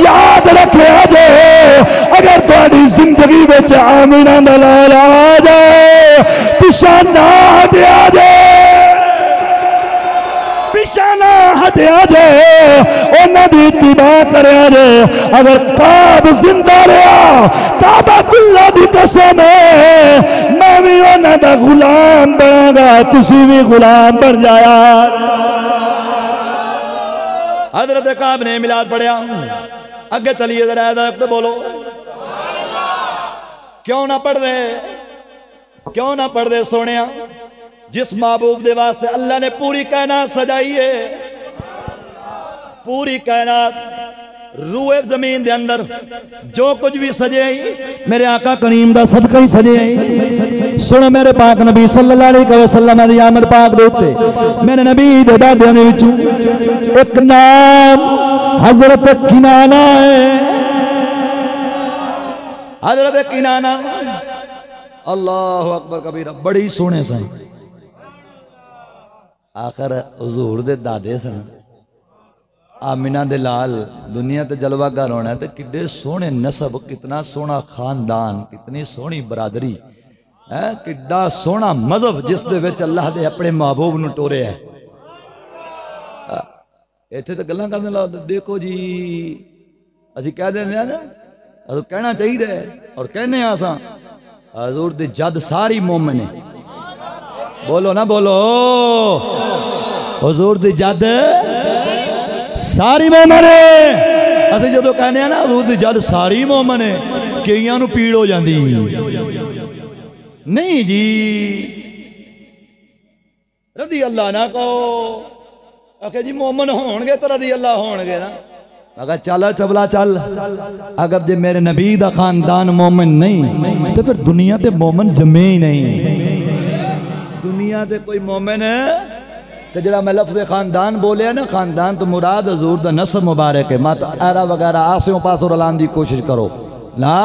یاد رکھے آجے اگر تاری زندگی بچ آمینہ دلال آجے پیشانہ ہٹے آجے پیشانہ ہٹے آجے انہاں دی اتباع کرے آجے. اگر کعب زندہ رہا کعبۃ اللہ دی قسم ہے میں بھی انہاں دا غلام بنا گا تسی بھی غلام بن جایا. حضرت کعب نے میلاد پڑھیا. اگے چلیے ذرا ادب بولو کیوں نہ پڑھ دے کیوں نہ پڑھ دے سونیا جس محبوب دے واسطے اللہ نے پوری کائنات سجائی ہے. پوری کائنات روئے زمین دے اندر جو کچھ بھی سجے ہی میرے آقا کریم دا صدقہ ہی سجے ہی. سنو میرے پاک نبی صلی اللہ علیہ وسلم دی آمد پاک دوتے میرے نبی دے دادے میں وچوں ایک نام حضرت کنانہ ہے. حضرت کنانہ اللہ اکبر کبیرہ بڑی سونے سن. آخر حضور دے دادے سن آمینہ دے لال دنیا تے جلوہ گر ہونا ہے تے کڈے سونے نسب کتنا سونا خاندان کتنی سونی برادری کڈا سونا مذہب جس دے وچ اللہ دے اپنے محبوب نو ٹورے ہے. ایتھے تے گلاں کرنے لا دیکھو جی اسی کہہ دیں نا حضور کہنا چاہیے اور کہنے آساں حضور دی جد ساری مومن ہے. بولو نا بولو حضور دی جد ساری مومن ہے. اسی جدو کہنے ہیں نا حضور دی جد ساری مومن ہے کئیاں نو پیڑ ہو جاندی نہیں جی رضی اللہ نہ کہو آکھے جی مومن ہونگے تو رضی اللہ ہونگے نا. اگر چالا چبلا چل اگر جے میرے نبی دا خاندان مومن نہیں تو پھر دنیا تے مومن جمع ہی نہیں. دنیا تے کوئی مومن ہے تو جڑا میں لفظ خاندان بولے ہیں نا خاندان تو مراد حضور دا نسب مبارک ہے. مات ایرا وغیرہ آسیوں پاسوں رلان دی کوشش کرو نا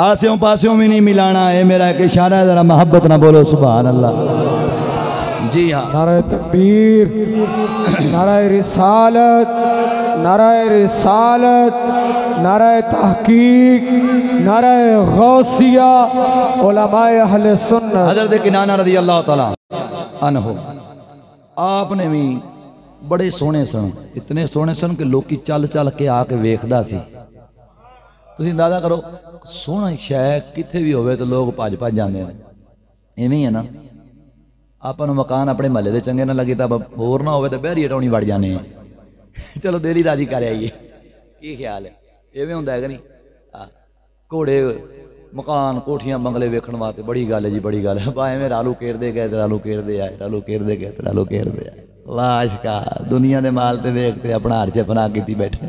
آسیوں پاسیوں میں نہیں ملانا ہے. میرا ایک اشارہ ہے ذرا محبت نہ بولو سبحان اللہ. جی ہاں نعرہ تکبیر نعرہ رسالت نعرہ رسالت نعرہ تحقیق نعرہ غوثیہ علماء اہل سنت. حضرت کنانہ رضی اللہ تعالیٰ عنہ آپ نے بھی بڑے سونے سن اتنے سونے سن کہ لوکی چل چل کے آ کے ویکھدا سی. تسی اندازہ کرو سونا شے کتھے بھی ہوئے تو لوگ پاج پاج جاندے ہیں ایویں ہے نا. آپ نے مکان اپنے محلے دے چنگے نہ لگے تو اور نہ ہوئے تو بہری ہٹاونی وڑ جانے ہیں. چلو دل ہی راضی کر آئیے کی خیال ہے ایویں ہوندا ہے کہ نہیں گھوڑے مکان کوٹھیاں بنگلے ویکھن واسطے بڑی گل ہے جی بڑی گل ہے ایویں رالو کھیرتے گئے رالو کھیرتے آئے رالو کھیرتے گئے رالو کھیرتے آئے واہ عاشقا دنیا دے مال تے ویکھتے اپنا ہر چ پناہ کیتی بیٹھے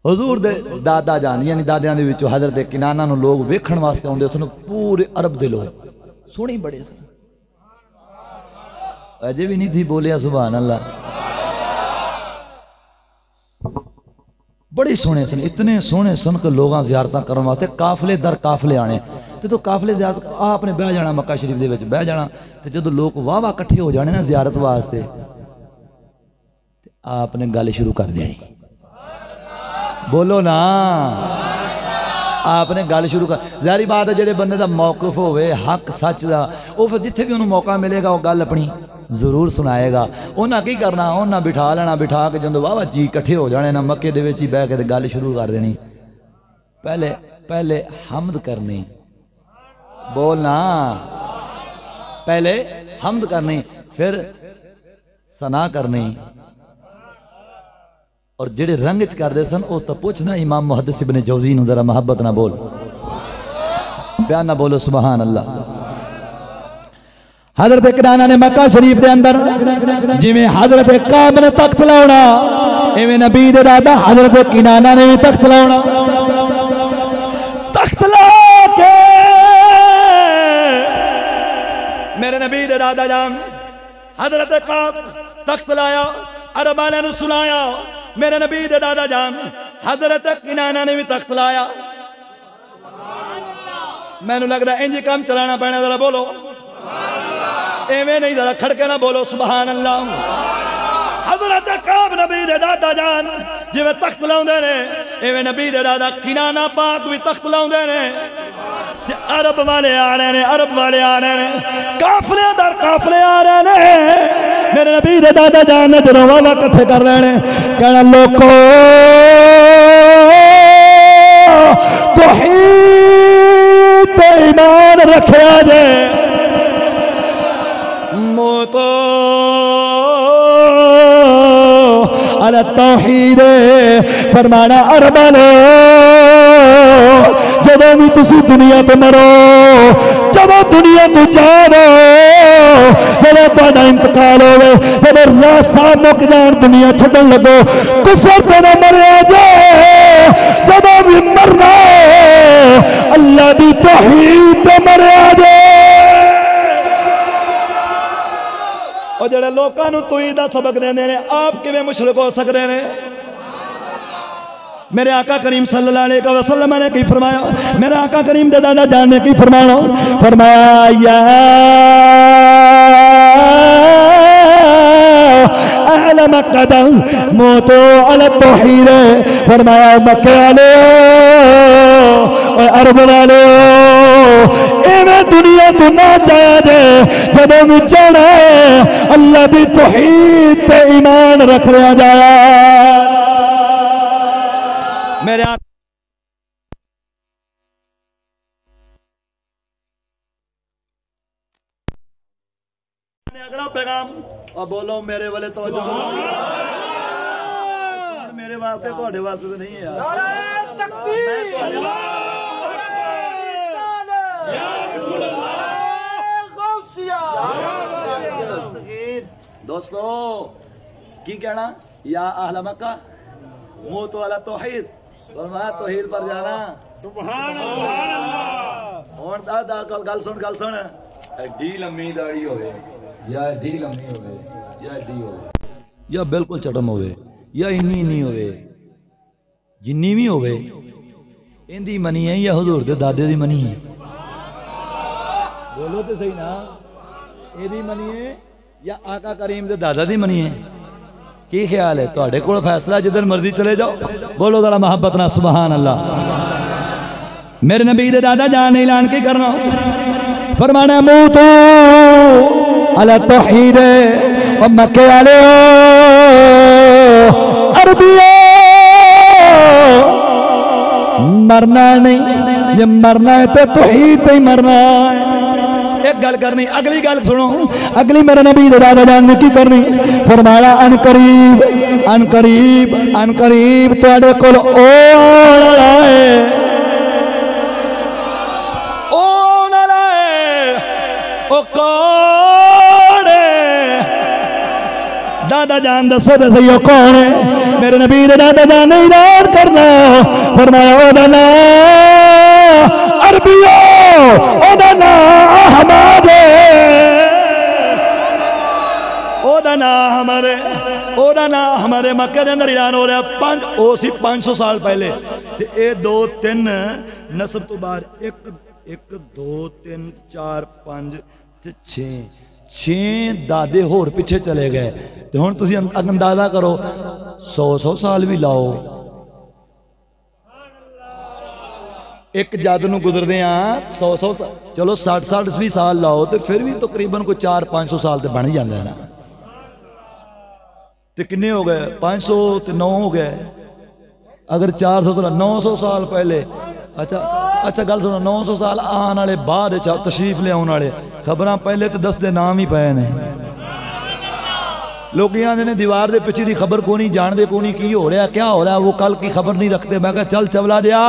حضور دے دادا جان یعنی دادیاں دے وچوں حضرت کنانہ نو لوگ ویکھن واسطے اوندے سن پورے عرب دے لوگ سونے بڑے سن اجے بھی نہیں تھی بولیا سبحان اللہ بڑے سونے سن اتنے سونے سن کہ لوگاں زیارتاں کرن واسطے قافلے در قافلے آنے تے تو قافلے زیارت آپ نے بہ جانا مکہ شریف دے وچ بہ جانا تے جدوں لوگ واہ واہ اکٹھے ہو جانے نا زیارت واسطے تے آپ نے گل شروع کر دینی بولو نا آپ نے گل شروع کر ظاہری بات ہے جڑے بندے دا موقف ہوئے حق سچ دا وہ پھر جتھے بھی انہوں موقع ملے گا وہ گل اپنی ضرور سنائے گا انہاں کی کرنا انہاں بٹھا لینا بٹھا کے جندو واہ جی کٹھے ہو جانے نا مکے دے وچ ہی بہ کے گل شروع کر دینی پہلے حمد کرنی بولنا پہلے حمد کرنی پھر ثنا کرنی اور جڑے رنگ چ کر دے سن او تا پوچھنا امام محدث ابن جوزی نو ذرا محبت نہ بول بیان نہ بولو سبحان اللہ حضرت کنانہ نے مکہ شریف دے اندر جویں حضرت کعب نے تخت لاؤنا ایویں نبی دے دادا حضرت کنانہ نے بھی تخت لاؤنا تخت لا کے میرے نبی دے دادا جان حضرت کعب تخت لایا عرب والے نو سنایا میرے نبی دے دادا جان حضرت کنانہ نے بھی تخت لایا میں نو لگدا انج کام چلانا پینا ذرا بولو ایویں نہیں ذرا کھڑکے نہ بولو سبحان اللہ حضرت کعب نبی دے دادا جان جویں تخت لاؤندے نے ایویں نبی دے دادا کنانہ پاک بھی تخت لاؤندے نے عرب والے آ رہے ہیں عرب والے آ رہے ہیں قافلے در قافلے آ رہے ہیں میرے نبی دے دادا جان نے جدوں واہ کٹھے کر لینے کہنا لوکو توحید تے ایمان رکھیا جے موتو علی التوحید فرمانا عرب والے جدوں بھی تسی دنیا تے مرو جدوں دنیا تو جاؤ جدوں تہاڈا انتقال ہوے جدوں راہ صاحب مک جان دنیا چھڈن لگو کفر تے نہ مریا جے جدوں بھی مرنا اللہ دی توحید تے مریا جے اور جڑے لوکاں نوں توحید دا سبق دیندے نے آپ کیویں مشرک ہو سکدے نے میرے آقا کریم صلی اللہ علیہ وسلم نے کی فرمایا میرے آقا کریم دے دادا جان نے کی فرمایا یا اہل مکہ موتو علی التوحید فرمایا مکہ والے اور عرب والے ایویں دنیا تو نہ جایا جے جدوں بھی جانا اللہ دی توحید تے ایمان رکھ رہا جایا میرے اگلا پیغام اور بولو میرے والے توجہ میرے واسطے تواڈے واسطے تو نہیں ہے یار نعرہ تکبیر یا رسول اللہ غوثیہ دوستو کی کہنا یا اہل مکہ موتو علی توحید فرمایا توحید پر جانا سبحان اللہ ہن دا گل سن ایڈی لمبی داڑھی ہوے یا ایڈی لمبی ہوے یا ایڈی ہوے یا بالکل چٹم ہوے یا انی ہوے جنی بھی ہوے ایندی منی ہے یا حضور دے دادے دی منی ہے بولو تے صحیح نا ایدی منی ہے یا آقا کریم دے دادا دی منی ہے کی خیال ہے تواڈے کول فیصلہ جدھر مرضی چلے جاؤ بولو ذرا محبت نہ سبحان اللہ میرے نبی دے دادا جان نے اعلان کی کرنا فرمانا موتو علی التوحید و مکے والے عربیو مرنا نہیں یہ مرنا ہے تو توحید ہی مرنا ہے ایک گل کرنی اگلی گل سنو اگلی میرے نبی دادا جان نے کی کرنی فرمایا ان قریب تواڈے کول دادا جان دسو تے صحیح او کون ہے میرے نبی دے دادا جان نے اعلان کرنا فرمایا او دا نام عربیو او دا نام احمد او دا نام ہمارے مکہ دے اندر اعلان ہو رہا او سی 500 سال پہلے تے اے 2 3 نسب تو باہر 1 2 3 4 5 6 دادے ہور پیچھے چلے گئے تو ہن تسی اندازہ کرو 100 سال بھی لاؤ ایک جد نو گزردے ہاں 100 چلو 60 سال لاؤ تو پھر بھی تقریباً کوئی 400-500 سال تے بن ہی جاندا ہے نا تے کنے ہو گئے 500 تے 9 ہو گئے اگر 400 900 سال پہلے اچھا گل سنو 900 سال آن والے بعد تشریف لے آن والے خبراں پہلے تے 10 دے نام ہی پے نے لوگ یہاں نے دیوار دے پیچھے دی خبر کو نہیں جان دے کو نہیں کی ہو رہا کیا ہو رہا وہ کل کی خبر نہیں رکھتے میں کہا چل چولا دیا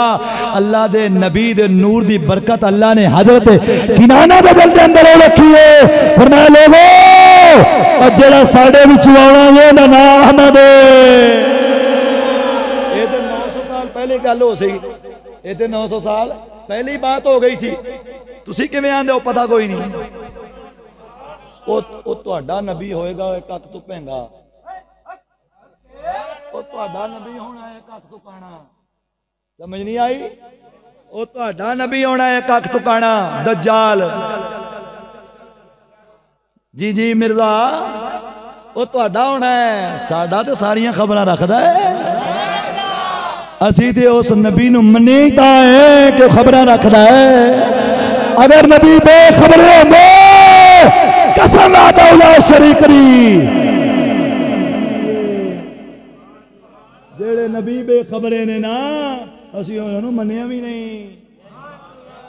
اللہ دے نبی دے نور دی برکت اللہ نے حضرت کنانہ بدل دے اندر رکھی ہے فرمایا لوگو اور جڑا ساڑے بھی چوانا یہ نام احمد یہ تے 900 سال پہلے گل ہو سی یہ تے 900 سال پہلی بات ہو گئی تھی تسی کیویں آندے ہو پتہ کوئی نہیں او تہاڈا نبی ہوئے گا ایک اک تو پہنگا او تہاڈا نبی ہونا ایک اک تو کانا سمجھ نہیں آئی او تہاڈا نبی ہونا ایک اک تو کانا دجال جی مرزا او تہاڈا ہونا ہے ساڈا تے ساریاں خبراں رکھدا ہے اسی تے اس نبی نو منیتا ہے کہ خبراں رکھدا ہے اگر نبی بے خبرے ہوندے قسم لا شریک دی جڑے نبی بے خبرے نے نا اسی انہاں نو منیا بھی نہیں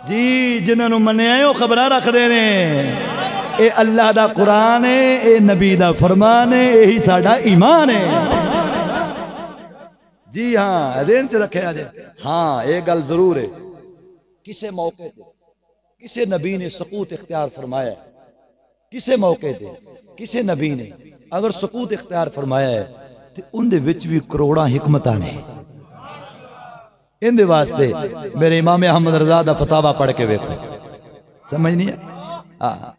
جی جنہاں نو منیا ہے او خبراں رکھ دے نے اے اللہ دا قرآن ہے اے نبی دا فرمان ہے یہی ساڈا ایمان ہے جی ہاں دین چ رکھے آجے ہاں ایک گل ضرور ہے کسے موقع تے کسے نبی نے سقوط اختیار فرمایا ہے کسے موقع تے کسے نبی نے اگر سقوط اختیار فرمایا ہے تو ان دے وچ بھی کروڑاں حکمتاں نے ان دے واسطے میرے امام احمد رضا دا فتاوی پڑھ کے ویکھو سمجھ نہیں ہے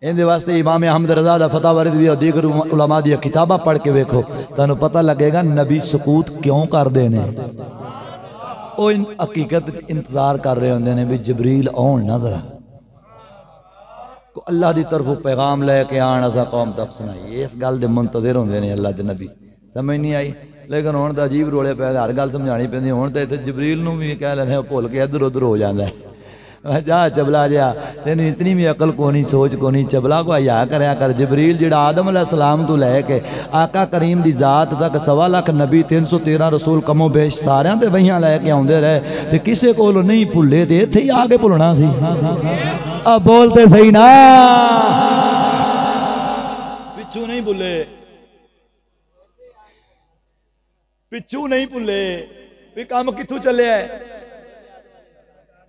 ان دے واسطے امام احمد رضا دا فتاوی رضوی اور دیگر علماء دی کتاباں پڑھ کے ویکھو تانوں پتہ لگے گا نبی سقوط کیوں کر دے نے او ان حقیقت انتظار کر رہے ہوندے نے بھی جبریل آن نہ ذرا اللہ دی طرف پیغام لے کے آن اسا قوم تک سنائی اس گل دے منتظر ہوندے نے اللہ دے نبی سمجھ نہیں آئی لیکن ہن تے عجیب رولے پے ہر گل سمجھانی پیندی ہن تے جبریل نو بھی کہہ لینے بھول کے ادھر ادھر ہو جاندا ہے جا چبلا جا تینوں اتنی بھی عقل کو نہیں سوچ کو نہیں چبلا کو حیا کریا کر جبریل جڑا آدم علیہ السلام تو لے کے آقا کریم دی ذات تک 1.25 لاکھ نبی 313 رسول کم و بیش ساریاں تے وحیاں لے کے آوندے رہے تے کسے کولوں نہیں بھولے تے ایتھے ہی آ کے بھولنا سی اب بولتے صحیح نا پچھو نہیں بھولے پچھو نہیں بھولے بھی کام کتھوں چلے ہے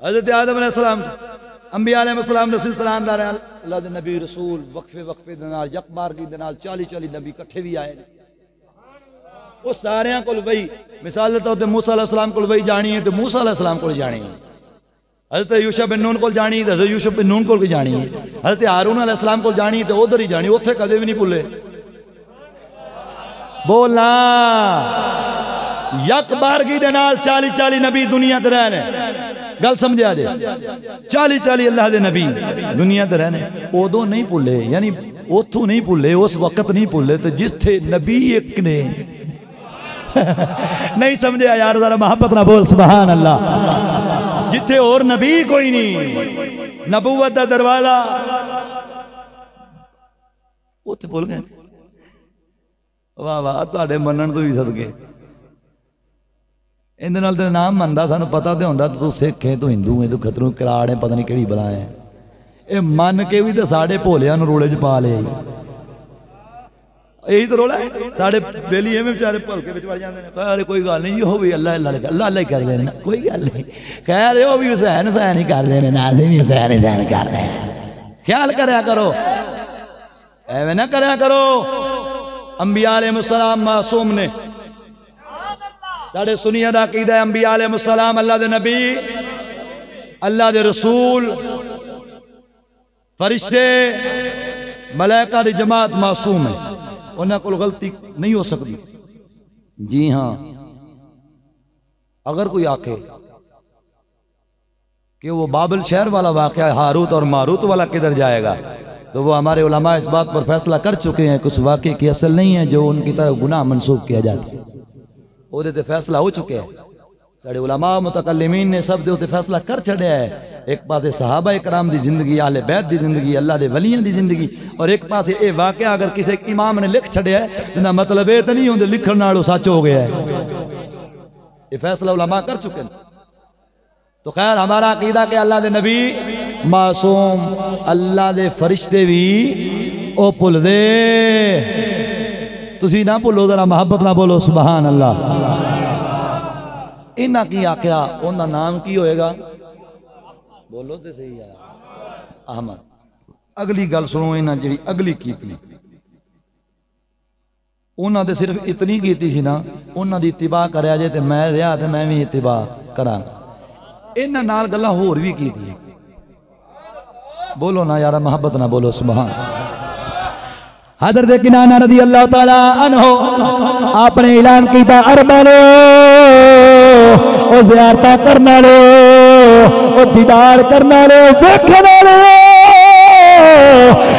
حضرت آدم علیہ السلام انبیاء علیہ السلام رسول سلام دار اللہ دے نبی رسول وقفے دنال یک بارگی دنال 40 نبی کٹھے بھی آئے وہ ساریاں کول وہی مثال دیتا ہوتے موسیٰ علیہ السلام کول وہی جانی ہے تو موسیٰ علیہ السلام کول جانی ہے حضرت یوشع بن نون کول جانی ہے تو حضرت یوشع بن نون کول جانی ہے حضرت ہارون علیہ السلام کول جانی ہے تو ادھر ہی جانی اتھے کدے بھی نہیں بھولے بولنا یک بارگی دنال 40 نبی دنیا تے رہنے گل سمجھا جائے 40 اللہ دے نبی دنیا تے رہنے ادو نہیں بھولے یعنی اتھوں نہیں بھولے اس وقت نہیں بھولے تو جس تھے نبی ایک نے نہیں سمجھا یار ذرا محبت نہ بول سبحان اللہ جتھے اور نبی کوئی نہیں نبوت دا دروازہ اتھے بول گئے واہ واہ تہاڈے منن تو بھی صدقے اندر نال تے نام مندا سانو پتہ تے ہوندا تو سکھ ہے تو ہندو ہے تو خطروں کراڑ ہے پتہ نہیں کیڑی بلا ہے اے من کے بھی تو ساڑھے بھولیاں نو روڑے چ پا لے یہی تو رولا ہے ساڑھے بیلی ایویں بیچارے بھول کے بچ جاندے نے ارے کوئی گل نہیں وہ بھی اللہ اللہ اللہ اللہ ہی کر رہے ہیں کوئی گل نہیں کہہ رہے ہو بھی حسین حسین ہی کر رہے ہیں ناظم بھی حسین حسین کر رہے ہیں خیال کریا کرو ایویں نہ کریا کرو انبیاء علیہ السلام معصوم نے ساڑھے سنیہ دا عقیدہ ہے انبیاء علیہ السلام اللہ دے نبی اللہ دے رسول فرشتے ملائکہ دی جماعت معصوم ہے انہاں کو غلطی نہیں ہو سکتی جی ہاں اگر کوئی آکھے کہ وہ بابل شہر والا واقعہ ہاروت اور ماروت والا کدھر جائے گا تو وہ ہمارے علماء اس بات پر فیصلہ کر چکے ہیں کچھ واقعے کی اصل نہیں ہے جو ان کی طرف گناہ منسوخ کیا جاتا ہے وہ دیتے فیصلہ ہو چکے ہیں ساڑھے علماء متکلمین نے سب دیتے فیصلہ کر چھڑے ہے ایک پاس صحابہ اکرام دی زندگی اہل بیت دی زندگی اللہ دے ولیاں دی زندگی اور ایک پاس اے واقعہ اگر کسی امام نے لکھ چھڑے ہے جنہا مطلب اے تو نہیں ہوں دے لکھن ناڑو سچ ہو گیا ہے یہ فیصلہ علماء کر چکے ہیں تو خیر ہمارا عقیدہ کہ اللہ دے نبی معصوم اللہ دے فرشتے بھی او پل دے تسی نہ بولو ذرا محبت نہ بولو سبحان اللہ انہاں کی آقیا انہاں نام کی ہوئے گا بولو تے صحیح ہے احمد اگلی گل سنو انہاں جڑی اگلی کیتنی انہاں دے صرف اتنی کیتی سی نا انہاں دی اتباع کریا جے تے میں رہا تے میں بھی اتباع کراں انہاں نال گلاں ہور بھی کیتی بولو نا یارا محبت نہ بولو سبحان حضرت کنانہ رضی اللہ تعالیٰ عنہ آپ نے اعلان کیتا عرب لو او زیارتہ کرنا لو او دیدار کرنا لو ویکھنا لو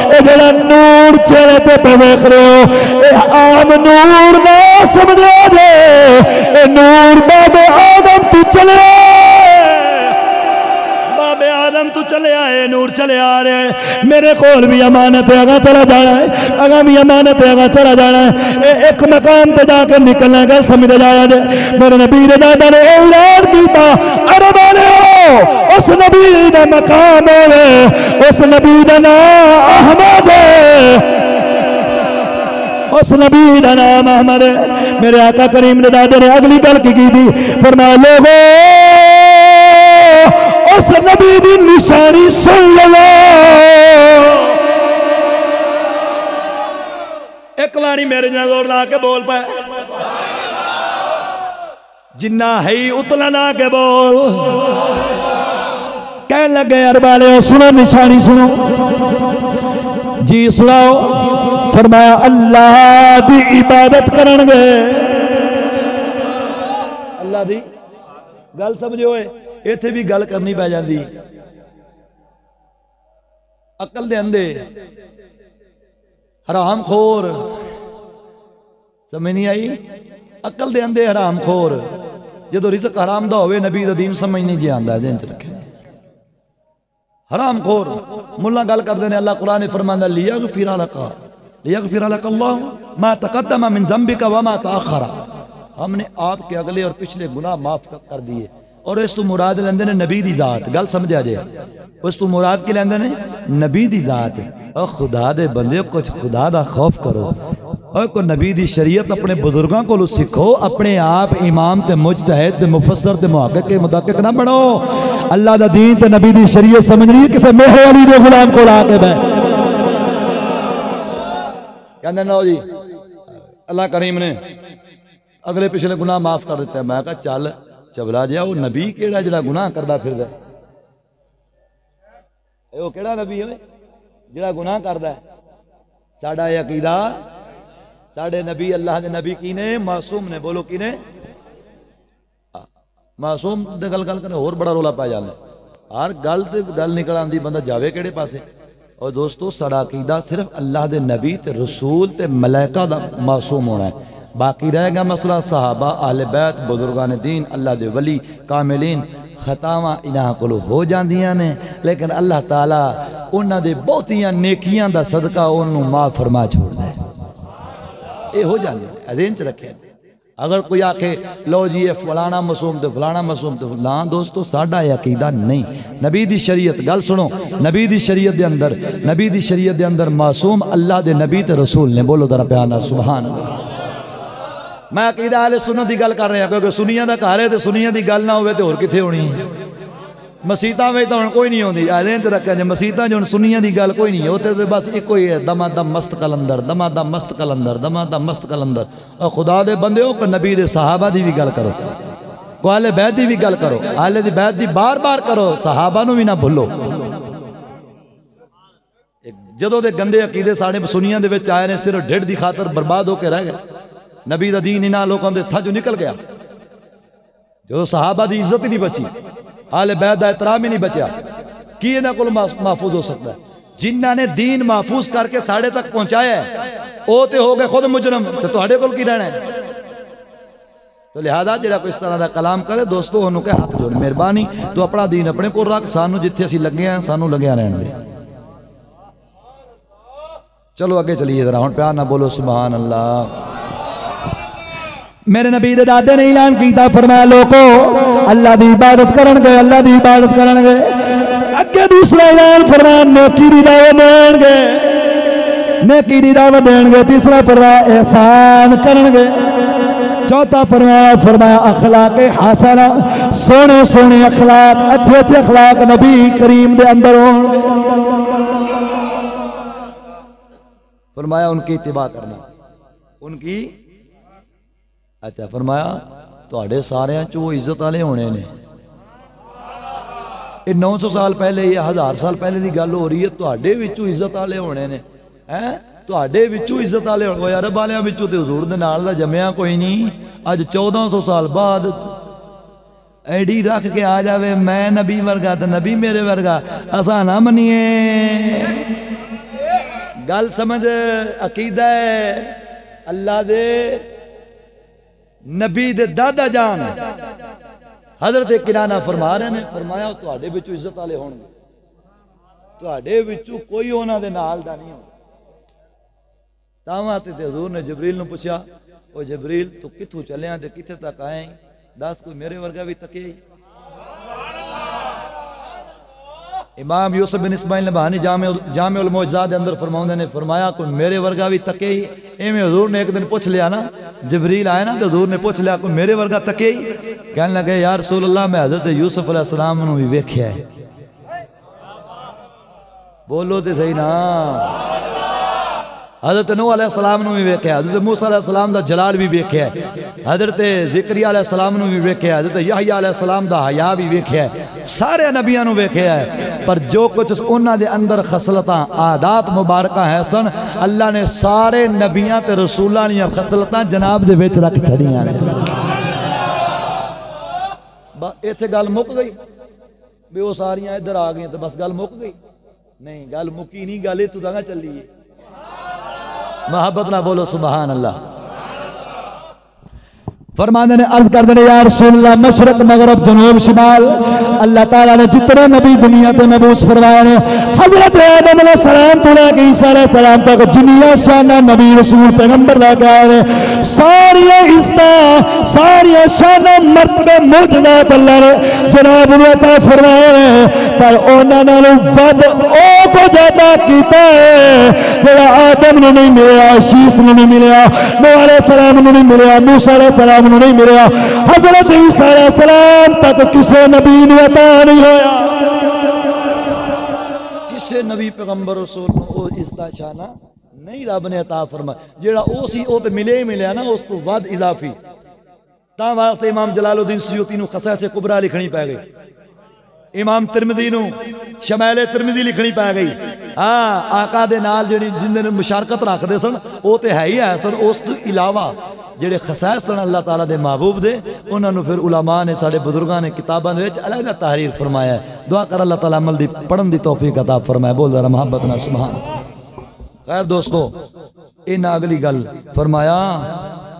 اے جڑا نور چہرے تے پہ ویکھ رہے ہو اے عام نور نہ سمجھا دے اے نور باب آدم تو چلے آدم تو چلے آئے نور چلے آ رہے میرے کول بھی امانت ہے اگا چلا جانا ہے اگا بھی امانت ہے اگا چلا جانا ہے ایک مقام تے جا کے نکلنا گل سمجھ جایا جے میرے نبی نے دادا نے اعلان کیتا عرب والے اس نبی دا مقام ہے اس نبی دا نام احمد ہے اس نبی دا نام احمد ہے میرے آقا کریم نے دادا نے اگلی گل کی تھی فرمایا لوگو اس نبی دی نشانی سن لو ایک باری میرے جنہ زور لا کے بول پائے جنہ ہے اتلا لا کے بول کہنے لگے عربالے سنو نشانی سنو جی سناؤ فرمایا اللہ دی عبادت کرنگے اللہ دی گل سمجھے ہوئے ایتھے بھی گل کرنی پہ جاندی عقل دے اندے حرام خور سمجھ نہیں آئی عقل دے اندے حرام خور جدو رزق حرام دا ہوئے نبی دا دین سمجھ نہیں جی آندہ ہے دین چ رکھے حرام خور ملا گل کر دینے اللہ قرآن فرماندہ لیغفر لک اللہ ما تقدم من ذنبک وما تاخر ہم نے آپ کے اگلے اور پچھلے گناہ معاف کر دیے اور اس تو مراد لیندے نے نبی دی ذات گل سمجھا جائے اس تو مراد کی لیندے نے نبی دی ذات اور خدا دے بندے کچھ خدا دا خوف کرو اور کو نبی دی شریعت اپنے بزرگاں کو لو سکھو اپنے آپ امام تے مجتہد تے مفسر تے محقق کے مدقق نہ بنو اللہ دا دین تے نبی دی شریعت سمجھ رہی ہے کسے مہر علی دے غلام کو لا کے بے کہنے نو جی اللہ کریم نے اگلے پچھلے گناہ معاف کر دیتا ہے میں کہا چل چبلا جیا وہ نبی کیڑا جڑا گناہ کردہ پھر دے وہ کیڑا نبی ہے جڑا گناہ کردہ ہے ساڑھا یہ عقیدہ ساڑھے نبی اللہ دے نبی کی نے معصوم نے بولو کی نے معصوم دے گل کرنے اور بڑا رولا پا جانا ہر گل تے گل نکل آندی بندہ جاوے کیڑے پاسے اور دوستو ساڑھا عقیدہ صرف اللہ دے نبی تے رسول تے ملائکہ دا معصوم ہونا ہے باقی رہ گا مسئلہ صحابہ اہل بیت بزرگان دین اللہ دے ولی کاملین خطاواں انہاں کولو ہو جاندیاں نے لیکن اللہ تعالیٰ انہاں دے بہتیاں نیکیاں دا صدقہ انہوں معاف فرما چھوڑ دے اے ہو جاندے ہیں ذہن چ رکھیں اگر کوئی آکھے لو جی یہ فلانا معصوم تے فلانا معصوم تے لا دوستو ساڈا یہ عقیدہ نہیں. نبی دی شریعت گل سنو، نبی دی شریعت دے اندر معصوم اللہ دے نبی تے رسول نے. بولو ذرا پیار نال سبحان اللہ. میں عقیدہ اہل سنت دی گل کر رہا کیونکہ سنیاں دا گھر ہے تے سنیاں دی گل نہ ہوئے تے اور کتھے ہونی ہے. مسیتاں وچ تاں کوئی نہیں ہوندی ایں تے رکھیا جے مسیتاں جو سنیاں دی گل کوئی نہیں ہوتے تے بس ایک ہی ہے دما دم مست کلندر دما دم مست کلندر دما دم مست کلندر. اور خدا دے بندیو کہ نبی دے صحابہ دی بھی گل کرو، کو اہل بیت دی بھی گل کرو، اہل دی بیت دی بار بار کرو، صحابہ نو بھی نہ بھولو. جدوں دے گندے عقیدے ساڈے سنیاں دے وچ آئے نے صرف ڈھڈ دی خاطر برباد ہو کے رہ گئے. نبی دا دین انہاں لوکاں دے تھجو نکل گیا. جو صحابہ دی عزت ہی نہیں بچی، اہل بیت دا احترام ہی نہیں بچیا، کی انہاں کول محفوظ ہو سکتا ہے؟ جنہاں نے دین محفوظ کر کے ساڑھے تک پہنچایا ہے او تے ہو گئے خود مجرم، تو تہاڈے کول کی رہنا ہے؟ تو لہذا جڑا کوئی اس طرح دا کلام کرے دوستو انہوں کہ ہاتھ جوڑ مہربانی تو اپنا دین اپنے کو رکھ، سانو جتھے اسی لگے ہیں سانو لگیا رہن دے. چلو اگے چلیے ذرا ہن پیار نہ بولو سبحان اللہ. میرے نبی دے دادے نے اعلان کیتا، فرمایا لوگو اللہ دی عبادت کرن گے، اللہ دی عبادت کرن گے. اگے دوسرا اعلان فرمایا نیکی دی دعوت دین گے، نیکی دی دعوت دین گے. تیسرا فرمایا احسان کرن گے. چوتھا فرمایا اخلاق حسنہ، سونے سونے اخلاق، اچھے اچھے اخلاق نبی کریم دے اندر ہون. فرمایا ان کی اتباع کرنا، ان کی اچھا فرمایا تواڈے سارے چو عزت والے ہونے نے. یہ 900 سال پہلے یہ 1000 سال پہلے دی گل ہو رہی ہے. تواڈے وچوں عزت والے ہونے نے، تواڈے وچوں عزت والے ہوئے. عرب والیاں وچوں تے حضور دے نال دا جمیا کوئی نہیں. اج 1400 سال بعد ایڈی رکھ کے آ جاوے میں نبی ورگا تے نبی میرے ورگا، اساں نہ منیے. گل سمجھ عقیدہ ہے اللہ دے نبی دے دادا جان حضرت کنانہ فرما رہے ہیں، فرمایا تواڈے وچوں عزت والے ہون گے، تواڈے وچوں کوئی انہاں دے نال دا نہیں ہوگا. تاواں تے حضور نے جبریل نو پوچھا، او جبریل تو کتھوں چلیاں تے کتھے تک آئیں؟ دس کوئی میرے ورگا بھی تکے. امام یوسف بن اسماعیل نبہانی جامع المعجزات دے اندر فرماؤندے نے، فرمایا کوئی میرے ورگا بھی تکے ہی. ایویں حضور نے ایک دن پوچھ لیا نا، جبریل آئے نا تو حضور نے پوچھ لیا کوئی میرے ورگا تکے ہی؟ کہنے لگے یا رسول اللہ میں حضرت یوسف علیہ السلام نو بھی ویکھیا ہے. بولو تے صحیح نا. حضرت نوح علیہ السلام نو بھی ویکھیا، حضرت موسیٰ علیہ السلام دا جلال بھی ویکھیا ہے، حضرت زکریا علیہ السلام نو بھی ویکھیا ہے، حضرت یحییٰ علیہ السلام دا حیا بھی ویکھیا ہے، سارے نبیاں نو ویکھیا ہے. پر جو کچھ انہاں دے اندر خصلتاں عادات مبارکہ ہیں سن، اللہ نے سارے نبیاں تے رسولاں دیاں خصلتاں جناب دے وچ رکھ چھڑیاں نے. ایتھے گل مک گئی بھی وہ ساریاں ادھر آ گئی تو بس گل مک گئی؟ نہیں، گل مکی نہیں، گل اتوں تک چلی ہے. محبت نہ بولو سبحان اللہ. فرمانے نے عرض کر دینے یا رسول اللہ مشرق مغرب جنوب شمال اللہ تعالیٰ نے جتنے نبی دنیا تے مبعوث فرمائے نے، حضرت آدم علیہ السلام تو لے کے عیسیٰ علیہ السلام تک جنیا شانہ نبی رسول پیغمبر لے کے آئے نے، ساری عزتاں ساری شانہ مرتبہ معجزات اللہ نے جناب عطا فرمائے نے. پر انہاں نالوں ود او کو زیادہ کیتا ہے جڑا آدم نو نہیں ملیا، شیس نو نہیں ملیا، نوح علیہ السلام نو نہیں ملیا، موسیٰ علیہ السلام نو نہیں ملیا، حضرت عیسیٰ علیہ السلام تک کسے نبی نے عطا نہیں ہویا. کسے نبی پیغمبر رسول کو اس دا شانہ نہیں رب نے عطا فرمایا. جیڑا او سی او تے ملے ہی ملیا نا، اس تو ود اضافی. تاں واسطے امام جلال الدین سیوطی نو خصائص کبریٰ لکھنی پے گئی، امام ترمذی نو شمائل ترمذی لکھنی پے گئی. ہاں آقا دے نال جڑی جن دے مشارکت رکھ دے سن او تے ہے ہی ہے سن. اس تو علاوہ جڑے خصائص سن اللہ تعالیٰ دے محبوب دے، انہاں نو پھر علماء نے ساڈے بزرگاں نے کتاباں دے وچ علیحدہ تحریر فرمایا ہے. دعا کر اللہ تعالیٰ عمل دی پڑھن دی توفیق عطا فرمائے. بول ذرا محبت نہ سبحان. خیر دوستو انہاں اگلی گل فرمایا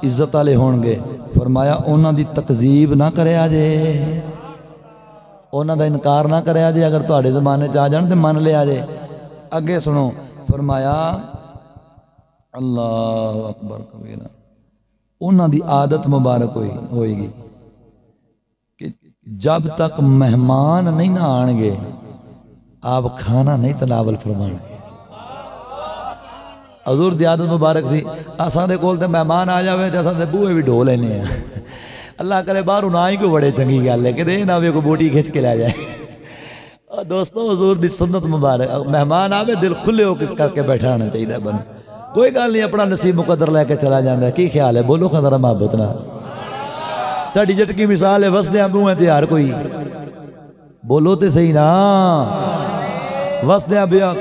عزت والے ہون گے، فرمایا انہاں دی تکذیب نہ کریا جے، انہاں دا انکار نہ کریا جے. اگر تہاڈے زمانے چ آ جان تے من لیا جے. اگے سنو فرمایا اللہ اکبر کبیرہ، انہاں دی عادت مبارک ہوئے گی کہ جب تک مہمان نہیں نہ آن گے آپ کھانا نہیں تناول فرمانا. حضور دی عادت مبارک سی اساں دے کول تے مہمان آ جاوے تے اساں دے بوئے بھی ڈھو لینے ہیں. اللہ کرے باہروں نہ ہی کوئی بڑے چنگی گل ہے کہ دے نہ کوئی بوٹی کھچ کے لے جائے. دوستو حضور دی سنت مبارک مہمان آوے دل کھلے ہو کے کر کے بیٹھانا چاہیے بن. کوئی گل نہیں اپنا نصیب مقدر لے کے چلا جاندہ ہے. کی خیال ہے بولو خندرہ محبت نہ ساڑی جٹ کی مثال ہے وسدیاں بوئیں تے ہر کوئی بولو تے صحیح نا وسدیاں بیا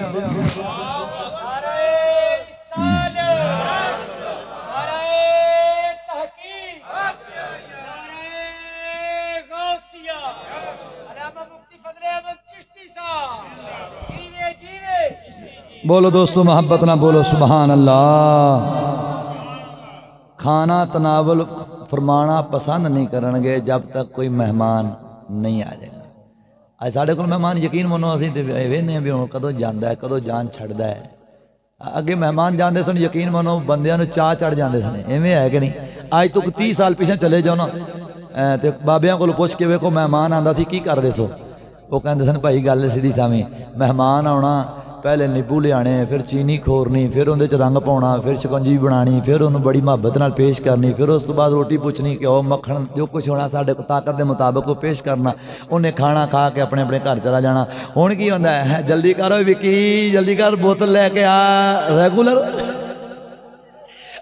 بولو دوستو محبت نہ بولو سبحان اللہ. کھانا تناول فرمانا پسند نہیں کرنگے جب تک کوئی مہمان نہیں آ جائے گا. آج ساڑھے کو مہمان یقین منو اسی تے وینے بھی ہوں کدو جاندہ ہے کدو جان چھڑدہ ہے. اگے مہمان جاندے سن یقین منو بندیاں نو چاہ چڑھ جاندے سن ایویں ہے کہ نہیں. آج تو 30 سال پیچھے چلے جاؤ نا تے بابیاں کو پوچھ کے ویکھو مہمان آندا سی کی کر دے سو وہ کہندے سن بھائی گل سیدھی سامیں مہمان آنا پہلے نیبو لے آنے پھر چینی کھورنی پھر اندے چ رنگ پاؤنا پھر شکنجی بنانی پھر انہوں بڑی محبت نال پیش کرنی پھر اس تو بعد روٹی پوچھنی کہ او مکھن جو کچھ ہونا ساڈے کو طاقت دے مطابق وہ پیش کرنا. انہیں کھانا کھا کے اپنے اپنے گھر چلا جانا. ہن کی ہوندا ہے جلدی کرو وکی جلدی کر بوتل لے کے آ ریگولر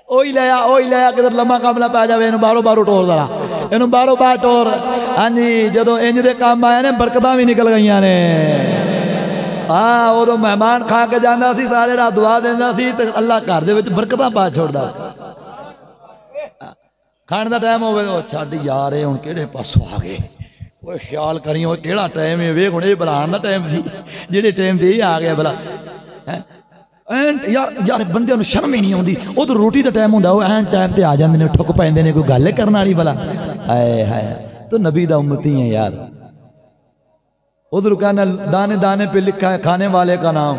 اوہی لیا کدھر لمحہ کام نہ پا جاوے انہوں بارو بارو ٹور ذرا انہوں بارو بار ٹور. ہاں جی جدو انج دے کام آیا نے برکتاں بھی نکل گئیاں نے. ہاں وہ تو مہمان کھا کے جانا سی سارے رات دعا دینا سی تو اللہ گھر دے وچ برکتاں پا چھوڑدا سی. کھان دا ٹائم ہوے او چھڈ یار ہن کیڑے پاسوں آ گئے اوے خیال کری او کیڑا ٹائم ہے ویکھ ہن اے بلان دا ٹائم سی جہڑے ٹائم تے اے آ گیا بلا. یار بندے نوں شرم ہی نہیں آندی او تو روٹی دا ٹائم ہوندا او این ٹائم تے آ جاندے نے ٹھک پیندے نے کوئی گل کرن والی بلا. ہائے ہائے تو نبی دا امتی ہیں یار. ادھر کہنا دانے دانے پہ لکھا ہے کھانے والے کا نام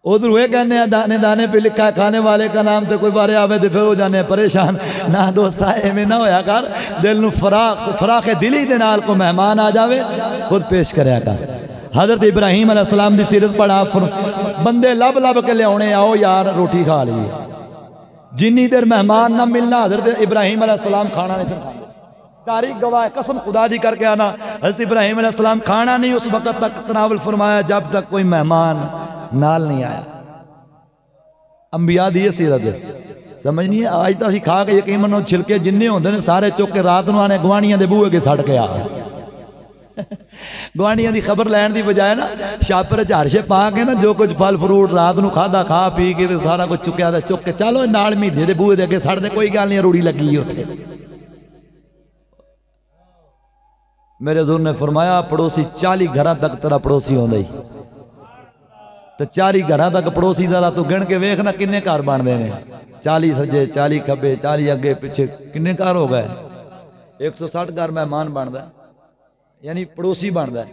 ادھر وہ کہنے ہیں دانے دانے پہ لکھا ہے کھانے والے کا نام تو کوئی بارے آوے دے پھر ہو جانے پریشان. نہ دوستا ایمیں نہ ہویا کر دل نو فراخ دلی دے نال کو مہمان آ جاوے خود پیش کریا کر. حضرت ابراہیم علیہ السلام دی سیرت پڑھا بندے لب لب کے لے اونے آؤ یار روٹی کھا لیے. جنی دیر مہمان نہ ملنا حضرت ابراہیم علیہ السلام کھانا نہیں سن کھانے. تاریخ گواہ قسم خدا دی کر کے آنا حضرت ابراہیم علیہ السلام کھانا نہیں اس وقت تک تناول فرمایا جب تک کوئی مہمان نال نہیں آیا. انبیاء دی سیرت ہے سمجھ نہیں ہے. آج تا ہی کھا کے یقین منو چھلکے جننے ہوندے نے سارے چوک کے رات نو آنے گوانیاں دے بوئے کے سڑ کے آ گوانیاں دی خبر لین دی بجائے نا شاپر چارشے پا کے نا جو کچھ پھل فروٹ رات نو کھادا کھا پی کے سارا کچھ چکیا دا چک کے چلو نال مہینے دے بوئے دے کے سڑ دے کوئی گل نہیں روڑی لگی ہوتے. میرے حضور نے فرمایا پڑوسی 40 گھرہ تک تیرا پڑوسی ہوں دائی تو 40 گھرہ تک پڑوسی ذرا تو گن کے ویکھنا کنے کار بان دینے 40 سجے 40 کھبے 40 اگے پچھے کنے کار ہو گئے 160 گھر مہمان بان دا یعنی پڑوسی بان دا.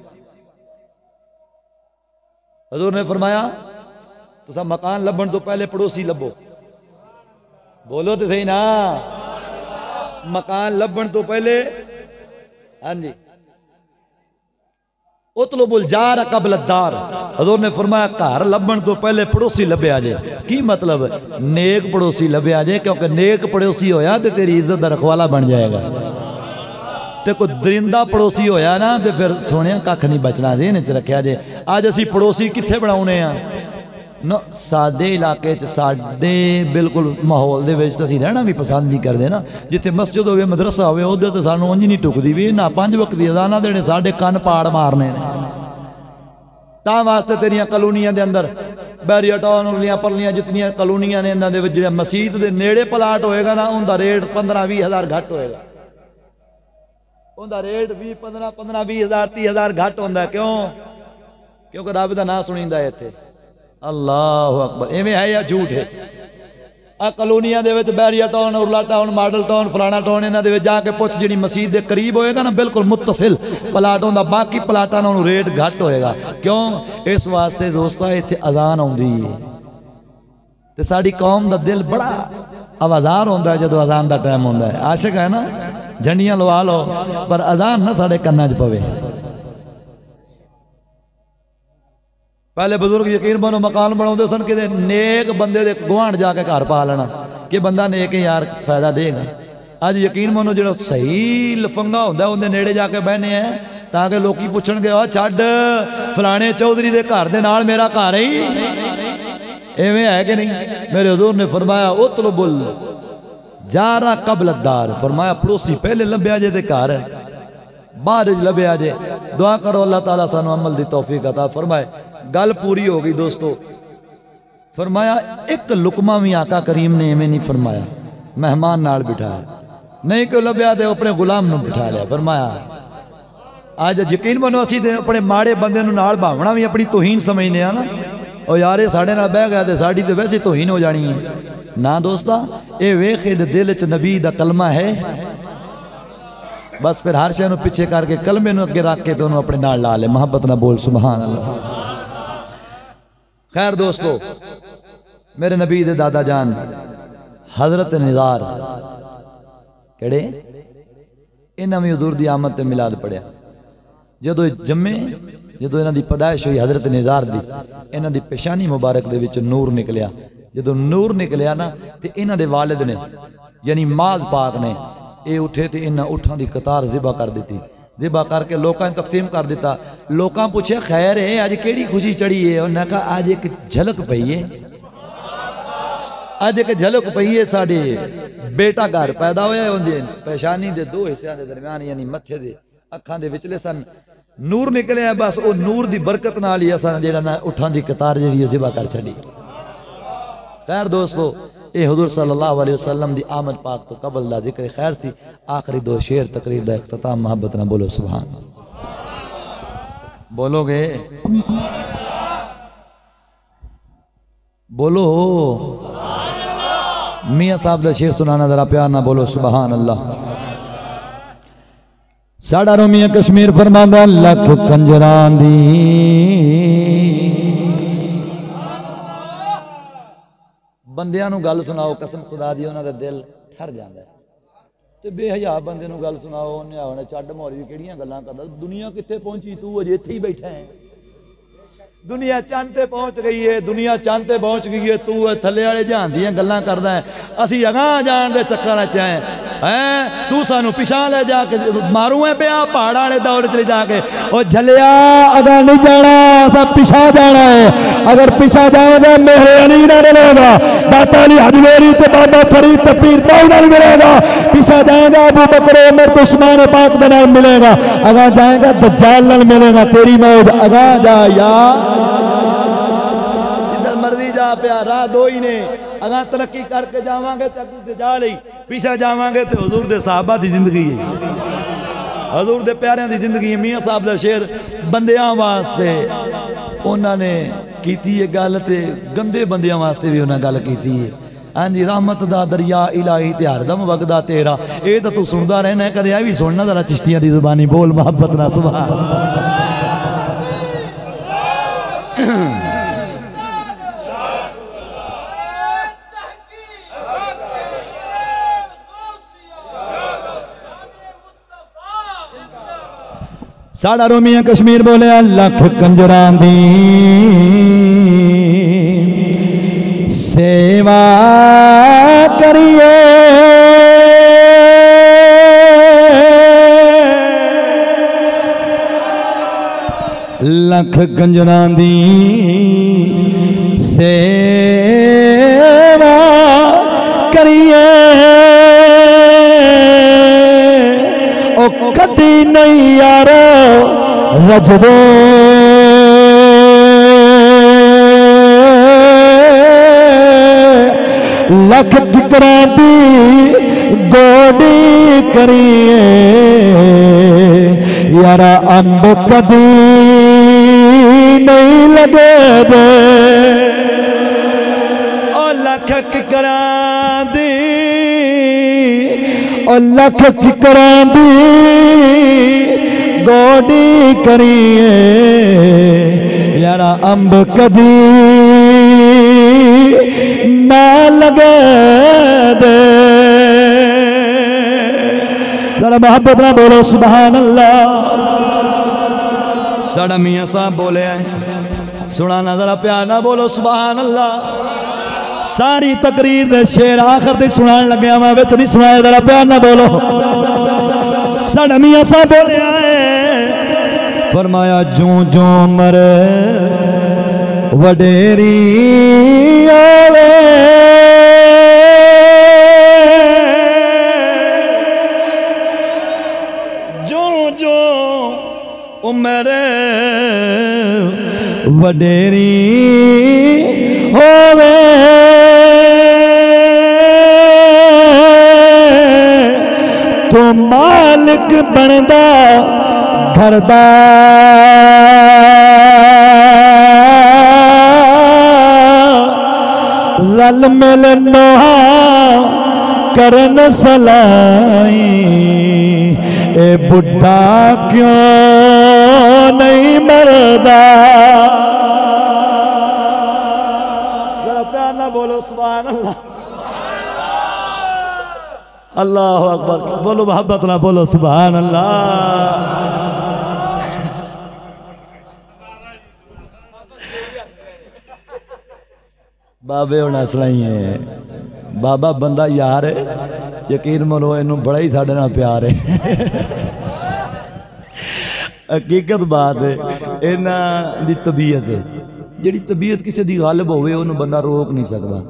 حضور نے فرمایا تو سا مکان لبن تو پہلے پڑوسی لبو بولو تو صحیح نا مکان لبن تو پہلے ہاں جی اطلب الجار قبل الدار. حضور نے فرمایا گھر لبن تو پہلے پڑوسی لبے آجے. کی مطلب نیک پڑوسی لبے آجے کیونکہ نیک پڑوسی ہویا تو تیری عزت دا رکھوالا بن جائے گا. تے کوئی درندہ پڑوسی ہویا نا تے پھر سونیا کاکھ نہیں بچنا ذہن وچ رکھیا جے. آج اسی پڑوسی کتھے بناونے ہیں نا سادے علاقے چ سادے بالکل ماحول دے وچ اسی رہنا بھی پسند نہیں کردے نا. جتھے مسجد ہوے مدرسہ ہوے اودے تے سانوں انج نہیں ٹکدی وی نہ 5 وقت دی اذان دینے ساڈے کن پاڑ مارنے نے. تاں واسطے تیریاں کالونیاں دے اندر بیریا ٹاؤن اورلیاں پرلیاں جتنیاں کالونیاں نے انہاں دے وچ جڑا مسجد دے نیڑے پلاٹ ہوئے گا نا اون دا ریٹ 15-20 ہزار گھٹ ہوئے گا. اون دا ریٹ 15-20 ہزار 30 ہزار گھٹ ہوندا ہے. کیوں کیونکہ رب دا نام سنیندا ہے ایتھے. اللہ اکبر ایویں ہے یا جھوٹ ہے. آ کالونیاں دے وچ بیریا ٹاؤن اورلا ٹاؤن ماڈل ٹاؤن فلانا ٹاؤن انہاں دے وچ جا کے پوچھ جڑی مسجد دے قریب ہوئے گا نا بالکل متصل پلاٹ ہوندا باقی پلاٹاں نوں ریٹ گھٹ ہوئے گا. کیوں اس واسطے دوستا ایتھے اذان آوندی ہے تے ساڈی قوم دا دل بڑا آوازار ہوتا ہے جدو اذان دا ٹائم ہوتا ہے. عاشق ہے نا جھنڈیاں لوا لو پر اذان نہ ساڑے کناں چ پوے. پہلے بزرگ یقین بنو مکان بناؤ سن کہ نیک بندے دے گوانڈ جا کے گھر پا لینا کہ بندہ نیک یار فائدہ دے گا. آج یقین بنو جڑا صحیح لفنگا ہوتا ہے اندر نیڑے جا کے بہنے ہیں تاکہ لوکی پوچھن گے چھڈ فلانے چودھری دے گھر دے نال میرا گھر ہی ایویں ہے کہ نہیں. میرے حضور نے فرمایا اطلب الجار قبل الدار. فرمایا پڑوسی پہلے لبیا جے تے گھر بعد لبیا جے. دعا کرو اللہ تعالیٰ سانو عمل دی توفیق عطا فرمائے. گل پوری ہو گئی دوستو. فرمایا ایک لقمہ بھی آقا کریم نے ایویں نہیں فرمایا مہمان نال بٹھایا نہیں کہ لبیا دے اپنے غلام نو بٹھا لیا. فرمایا آج یقین بنو اسی دے اپنے ماڑے بندے نو نال بھاونا بھی اپنی توہین سمجھنے ہیں نا. اور یار یہ ساڑھے نال بہ گیا تے ساڑھی تے ویسے توہین ہو جانی ہے نا دوستا. اے ویکھے دے دل چ نبی دا کلمہ ہے بس پھر ہر شے نو پیچھے کر کے کلمے نو اگے رکھ کے تو انہوں اپنے نال لا لے. محبت نہ بول سبحان اللہ. خیر دوستو میرے نبی دے دادا جان حضرت نزار کہڑے انہاں بھی حضور دی آمد تے میلاد پڑھیا. جدو جمے جدو انہاں دی پیدائش ہوئی حضرت نزار دی انہاں دی پیشانی مبارک دے وچ نور نکلیا. جدو نور نکلیا نا تے انہاں دے والد نے یعنی ماذ پاک نے اے اٹھے تے انہاں اٹھاں دی قطار ذبح کر دیتی. ذبح کر کے لوکاں تقسیم کر دیتا. لوکاں پوچھے خیر ہے آج کیڑی خوشی چڑھی ہے. انہاں نے کہا آج ایک جھلک پئی ہے آج ایک جھلک پئی ہے ساڈے بیٹا گھر پیدا ہویا ہے. اندے پیشانی دے دو حصے دے درمیان یعنی متھے دے اکھاں دے وچلے سن نور نکلے ہیں. بس او نور دی برکت نال ہی اساں جیڑا نا اٹھاں دی قطار جڑی ذبح کر چھڈی. خیر دوستو اے حضور صلی اللہ علیہ وسلم دی آمد پاک تو قبل دا ذکر خیر سی. آخری دو شعر تقریر دا اختتام. محبت نہ بولو سبحان بولو گے بولو میاں صاحب دا شعر سنانا ذرا پیار نہ بولو سبحان اللہ. ساڑا رومیہ کشمیر فرماندا لکھ کنجران دی بندیاں نو گل سناؤ قسم خدا دی انہاں دا دل ٹھر جاندا ہے. تے بے حیا بندے نو گل سناؤ انہیں آونا چڈ مولوی کیڑیاں گلاں کردا. دنیا کتے پہنچی تو اجے ایتھے ہی بیٹھا ہے. دنیا چاند تے پہنچ گئی ہے دنیا چاند تے پہنچ گئی ہے. تو تھلے والے جہان دیاں گلاں کردا ہے. اسی اگاں جان دے چکر وچ ہیں تو سانو پیچھے لے جا کے ماروں ہے پیا پہاڑ والے دور چ لے جا کے. او جھلیا اگاں نہیں جانا سب پیچھے جانا ہے. اگر پیچھے جائے گا میرے علی نہ ملے گا داتا علی حجویری تے بابا فرید تے پیر پاؤ نال ملے گا. پیچھے جائے گا ابو بکر عمر عثمان پاک دے نال ملے گا. اگاں جائے گا دجال نال ملے گا. تیری موت اگاں جا یا جدھر مرضی جا پیا راہ دو ہی نے. اگاں ترقی کر کے جاواں گے تے اگوں دجال ہی پیچھے جاواں گے تے حضور دے صحابہ دی زندگی ہے حضور دے پیاریاں دی زندگی ہے. میاں صاحب دا شعر بندیاں واسطے انہاں نے کیتی ہے گل تے گندے بندیاں واسطے بھی انہاں گل کیتی ہے. ہاں جی رحمت دا دریا الہی تے ہر دم وگدا تیرا. اے تے تو سندا رہنا ہے کدے اے بھی سننا ذرا چشتیاں دی زبانی بول محبت نہ سبحان ساڑا رومیہ کشمیر بولے لکھ کنجران دی سیوا کریے لکھ کنجران دی سیوا کریے او کدی نہیں یارو وجدو لکھ ککران دی گوڑی کریے یارا امب کدی نہیں لگے دے او لکھ ککران دی او لکھ ککران دی گوڑی کریے یارا امب کدی نہ لگے دے ذرا محبت نہ بولو سبحان اللہ ساڑا میاں صاحب بولے ہیں سنانا ذرا پیار نہ بولو سبحان اللہ ساری تقریر دے شیر آخر تے سنان لگیا میں وچ نہیں سنایا ذرا پیار نہ بولو ساڑا میاں صاحب بولے آئے فرمایا جوں جوں مرے وڈیری آوے جوں جوں عمر وڈیری ہووے تو مالک بندا گھر دا رل مل نوہا کرن سلائی اے بڑھا کیوں نہیں مردا ذرا پیار نہ بولو سبحان اللہ اللہ اکبر بولو محبت نہ بولو سبحان اللہ بابے ہونا سنائی ہے بابا بندہ یار ہے یقین منو انہوں بڑا ہی ساڑھے نہ پیار ہے حقیقت بات ہے انہاں دی طبیعت ہے جڑی طبیعت کسی دی غالب ہوئے انہوں بندہ روک نہیں سکتا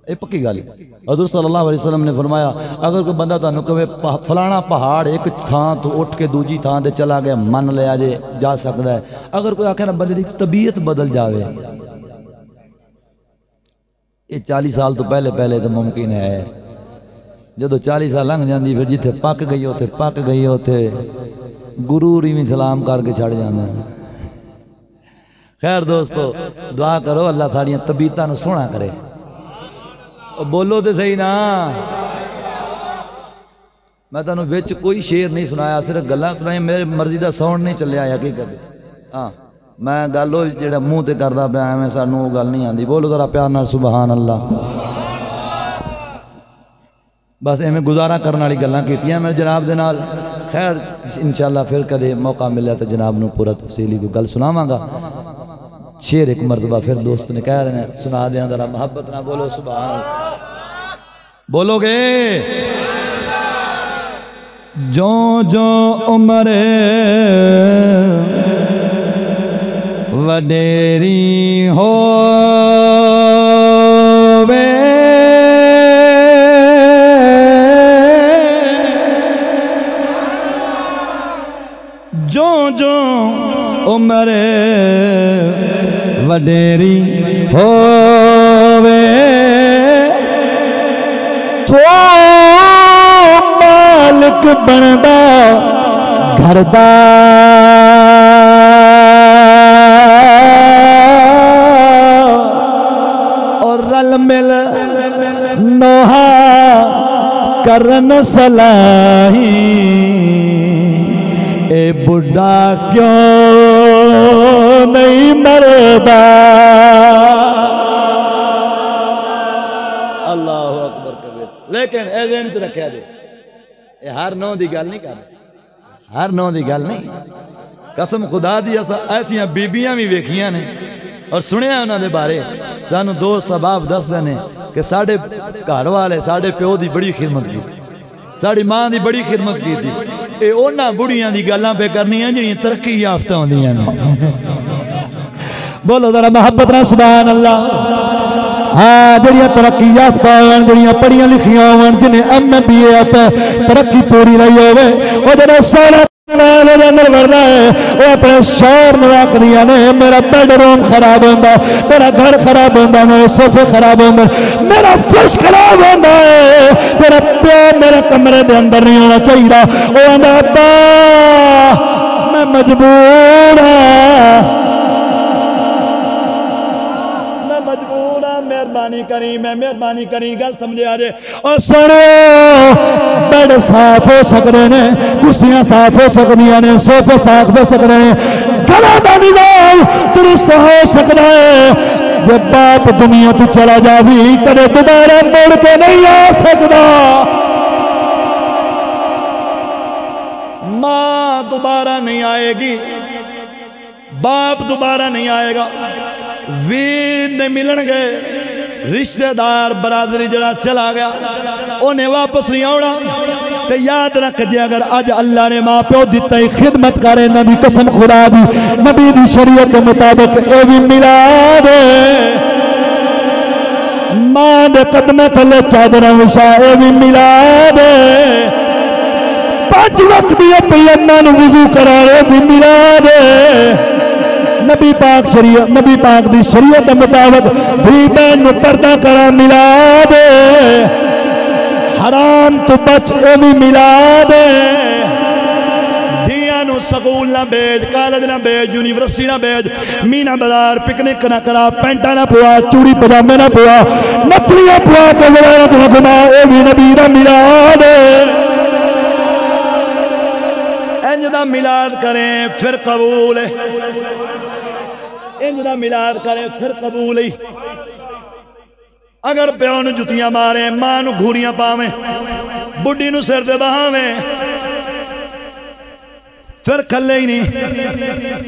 یہ پکی گل ہے حضور صلی اللہ علیہ وسلم نے فرمایا اگر کوئی بندہ تانوں کہے فلانا پہاڑ ایک تھان تو اٹھ کے دوجی تھان دے چلا گیا من لیا جا سکتا ہے اگر کوئی آکھے نا بندے دی طبیعت بدل جاوے یہ 40 سال تو پہلے تو ممکن ہے جدو 40 سال لنگ جاندی پھر جتھے پک گئی ہوتے گرور ہی میں سلام کر کے چھڑ جانا خیر دوستو دعا کرو اللہ تھاڑیاں طبیعتاں نو سونا کرے بولو تے صحیح نا میں تانوں وچ کوئی شعر نہیں سنایا صرف گلاں سنائی میرے مرضی دا ساؤنڈ نہیں چلیا حقیقت ہاں میں گل وہ جڑا منہ تے کردا پیا میں سانوں گل نہیں آندی بولو ذرا پیار نال سبحان اللہ بس ایویں گزارا کرنے والی گلاں کیتیاں میں جناب دے نال خیر انشاءاللہ پھر کدے موقع ملیا تو جناب نو پورا تفصیلی کوئی گل سناواں گا شعر ایک مرتبہ پھر دوست نے کہہ رہے ہیں سنا دیاں ذرا محبت نہ بولو سبحان اللہ بولو گے جو جو عمر وڈیری ہووے جو جو عمر وڈیری ہووے تو مالک بندا گھر دا اور رل مل نوہا کرن سلائی اے بڑھا کیوں نہیں مردا اللہ اکبر کبیر لیکن اے ذہن سے رکھیا دے اے ہر نو دی گل نہیں کر ہر نو دی گل نہیں قسم خدا دی ایسیاں بیبیاں بھی ویکھیاں نے اور سنیا انہاں دے بارے سانو دوست احباب دس دینے کہ ساڑھے گھر والے ساڑھے پیو دی بڑی خدمت کی ساڑھی ماں دی بڑی خدمت کی تھی اے اونا بڑیاں دی گلاں پہ کرنی ہیں جنہیں ترقی یافتہ ہوندی ہیں بولو ذرا محبت نہ سبحان اللہ ہاں جڑیاں ترقی یافتہ ہوئیں جڑیاں پڑھیاں لکھیاں ہوئیں جنہیں MBA پہ ترقی پوری رہی ہوئے وہ جنہیں سارا اندر ورنہ ہے وہ اپنے شور نواق دیا نے میرا بیڈ روم خراب ہوندہ میرا گھر خراب ہوندہ میرے صوفے خراب ہوندہ میرا فرش خراب ہوندہ ہے تیرا پیو میرے کمرے دے اندر نہیں ہونا چاہیے وہ اندر ابا میں مجبور مہربانی کری میں مہربانی کری گل سمجھے آجے اور سنو بیڈ صاف ہو سکتے ہیں کرسیاں صاف ہو سکتی ہیں صوفے صاف ہو سکتے ہیں گھر دا نظام درست ہو سکتا ہے جے باپ دنیا تو چلا جاوی کدے دوبارہ مڑ کے نہیں آ سکدا، ماں دوبارہ نہیں آئے گی، باپ دوبارہ نہیں آئے گا، ویر نہیں ملن گے، رشتہ دار برادری جڑا چلا گیا انہیں واپس نہیں آونا۔ تے یاد رکھ جے اگر آج اللہ نے ماں پیو دیتا ہی خدمت کرے، نبی قسم خدا دی نبی دی شریعت کے مطابق اے بھی میلاد ماں دے قدمے تھلے چادر وچھا، اے بھی میلاد 5 وقت دی اپنی اماں نوں وضو کرائے، اے بھی میلاد نبی پاک شریعت نبی پاک دی شریعت کے مطابق بھی بہن نوں پردہ کرا، میلاد حرام تو بچ، اے بھی میلاد دھیاں نوں سکول نہ بھیج، کالج نہ بھیج، یونیورسٹی نہ بھیج، مینا بازار پکنک نہ کرا، پینٹا نہ پوا، چوڑی پجامے نہ پوا، نتلیاں پوا کے ولایت نہ گھما، اے بھی نبی دا میلاد انج دا میلاد کریں پھر قبول ہے، انج دا میلاد کریں پھر قبول ہے۔ اگر پیو نوں جتیاں ماریں، ماں نوں گھوریاں پاویں، بڈی نوں سر دے بہاویں، پھر کھلے ہی نہیں،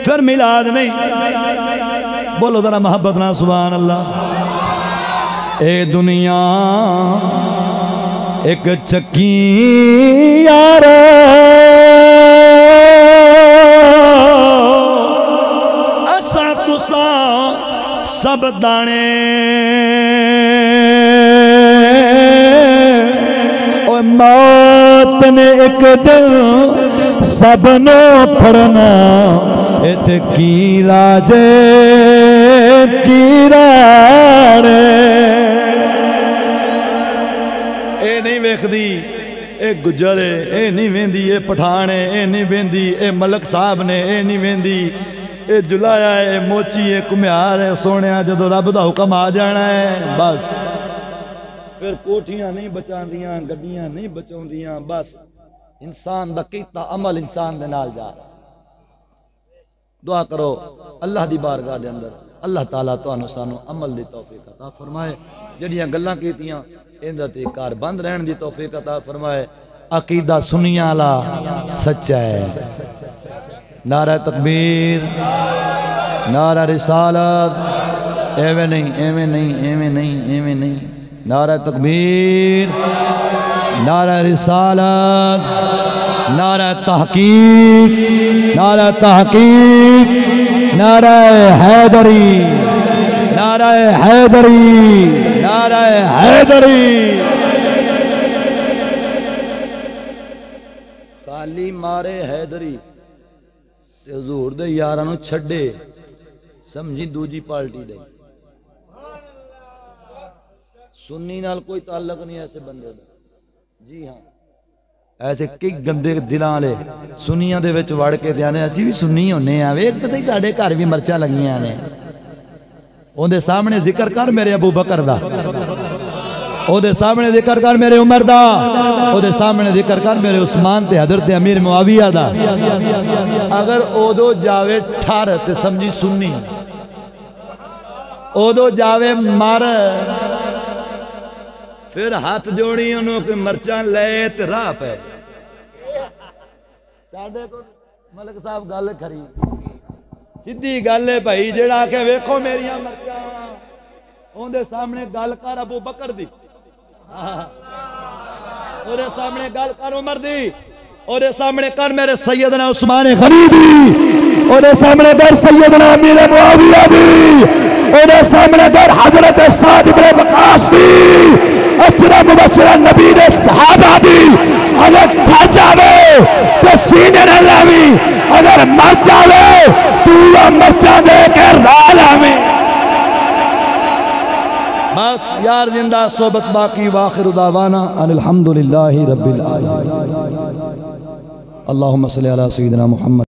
پھر میلاد نہیں۔ بولو ذرا محبت نہ سبحان اللہ۔ اے دنیا ایک چکی یار اساں تساں سب دانے، موت نے ایک دن سب نو پھڑنا، ایتھے کی راجے کی راڑے، اے نہیں ویکھدی اے گجرے، اے نہیں ویندی اے پٹھانے، اے نہیں ویندی اے ملک صاحب نے، اے نہیں ویندی اے جلایا اے موچی اے کمیار اے سونیا، جدو رب دا حکم آ جانا ہے بس پھر کوٹھیاں نہیں بچان دیاں، گڈیاں نہیں بچان دیاں، بس انسان دا کیتا عمل انسان دے نال جا رہا۔ دعا کرو اللہ دی بارگاہ دے اندر اللہ تعالیٰ تانوں سانوں عمل دی توفیق عطا فرمائے، جڑیاں گلاں کیتیاں ایندا تے کار بند رہن دی توفیق عطا فرمائے۔ عقیدہ سنیاں والا سچا ہے، نعرہ تکبیر، نعرہ رسالت، ایویں نہیں ایویں نہیں ایویں نہیں ایویں نہیں، نعرہ تکبیر، نعرہ رسالت، نعرہ تحقیق، نعرہ تحقیق، نعرہ حیدری، نعرہ حیدری، نعرہ حیدری۔ خالی مارے حیدری تے حضور دے یاراں نوں چھڈے، سمجھی دوجی پارٹی دے، سنی نال کوئی تعلق نہیں ایسے بندے دا۔ جی ہاں ایسے کئی گندے دلاں لے سنیاں دے وچ وڑ کے دیانے اسی بھی سنی ہونے ہیں، ویکھ تے صحیح ساڈے گھر بھی مرچاں لگیاں نے، اون دے سامنے ذکر کر میرے ابو بکر دا، او دے سامنے ذکر کر میرے عمر دا، او دے سامنے ذکر کر میرے عثمان تے حضرت امیر معاویہ دا۔ اگر اودو جاوے ٹھار تے سمجھی سنی، اودو جاوے مر، پھر ہاتھ جوڑی انہوں کے مرچان لے تے راہ پہ ساڑھے کو ملک صاحب گل کھری سیدھی گل ہے بھائی، جڑا کہ ویکھو میریاں مرچان اون دے سامنے گل کر ابو بکر دی، او دے سامنے گل کر عمر دی، او دے سامنے کر میرے سیدنا عثمان غنی دی، او دے سامنے کر سیدنا امیر معاویہ دی، او دے سامنے کر حضرت سعد بن وقاص دی، اشرا مبشرہ نبی دے صحابہ دی۔ اگر تھا جاوے تو سینے نہ لاوی، اگر مر جاوے تو مرچہ دے کے راہ لاوی۔ بس یار زندہ صحبت باقی، واخر دعوانا ان الحمدللہ رب العالمین۔ اللہم صلی علی سیدنا محمد۔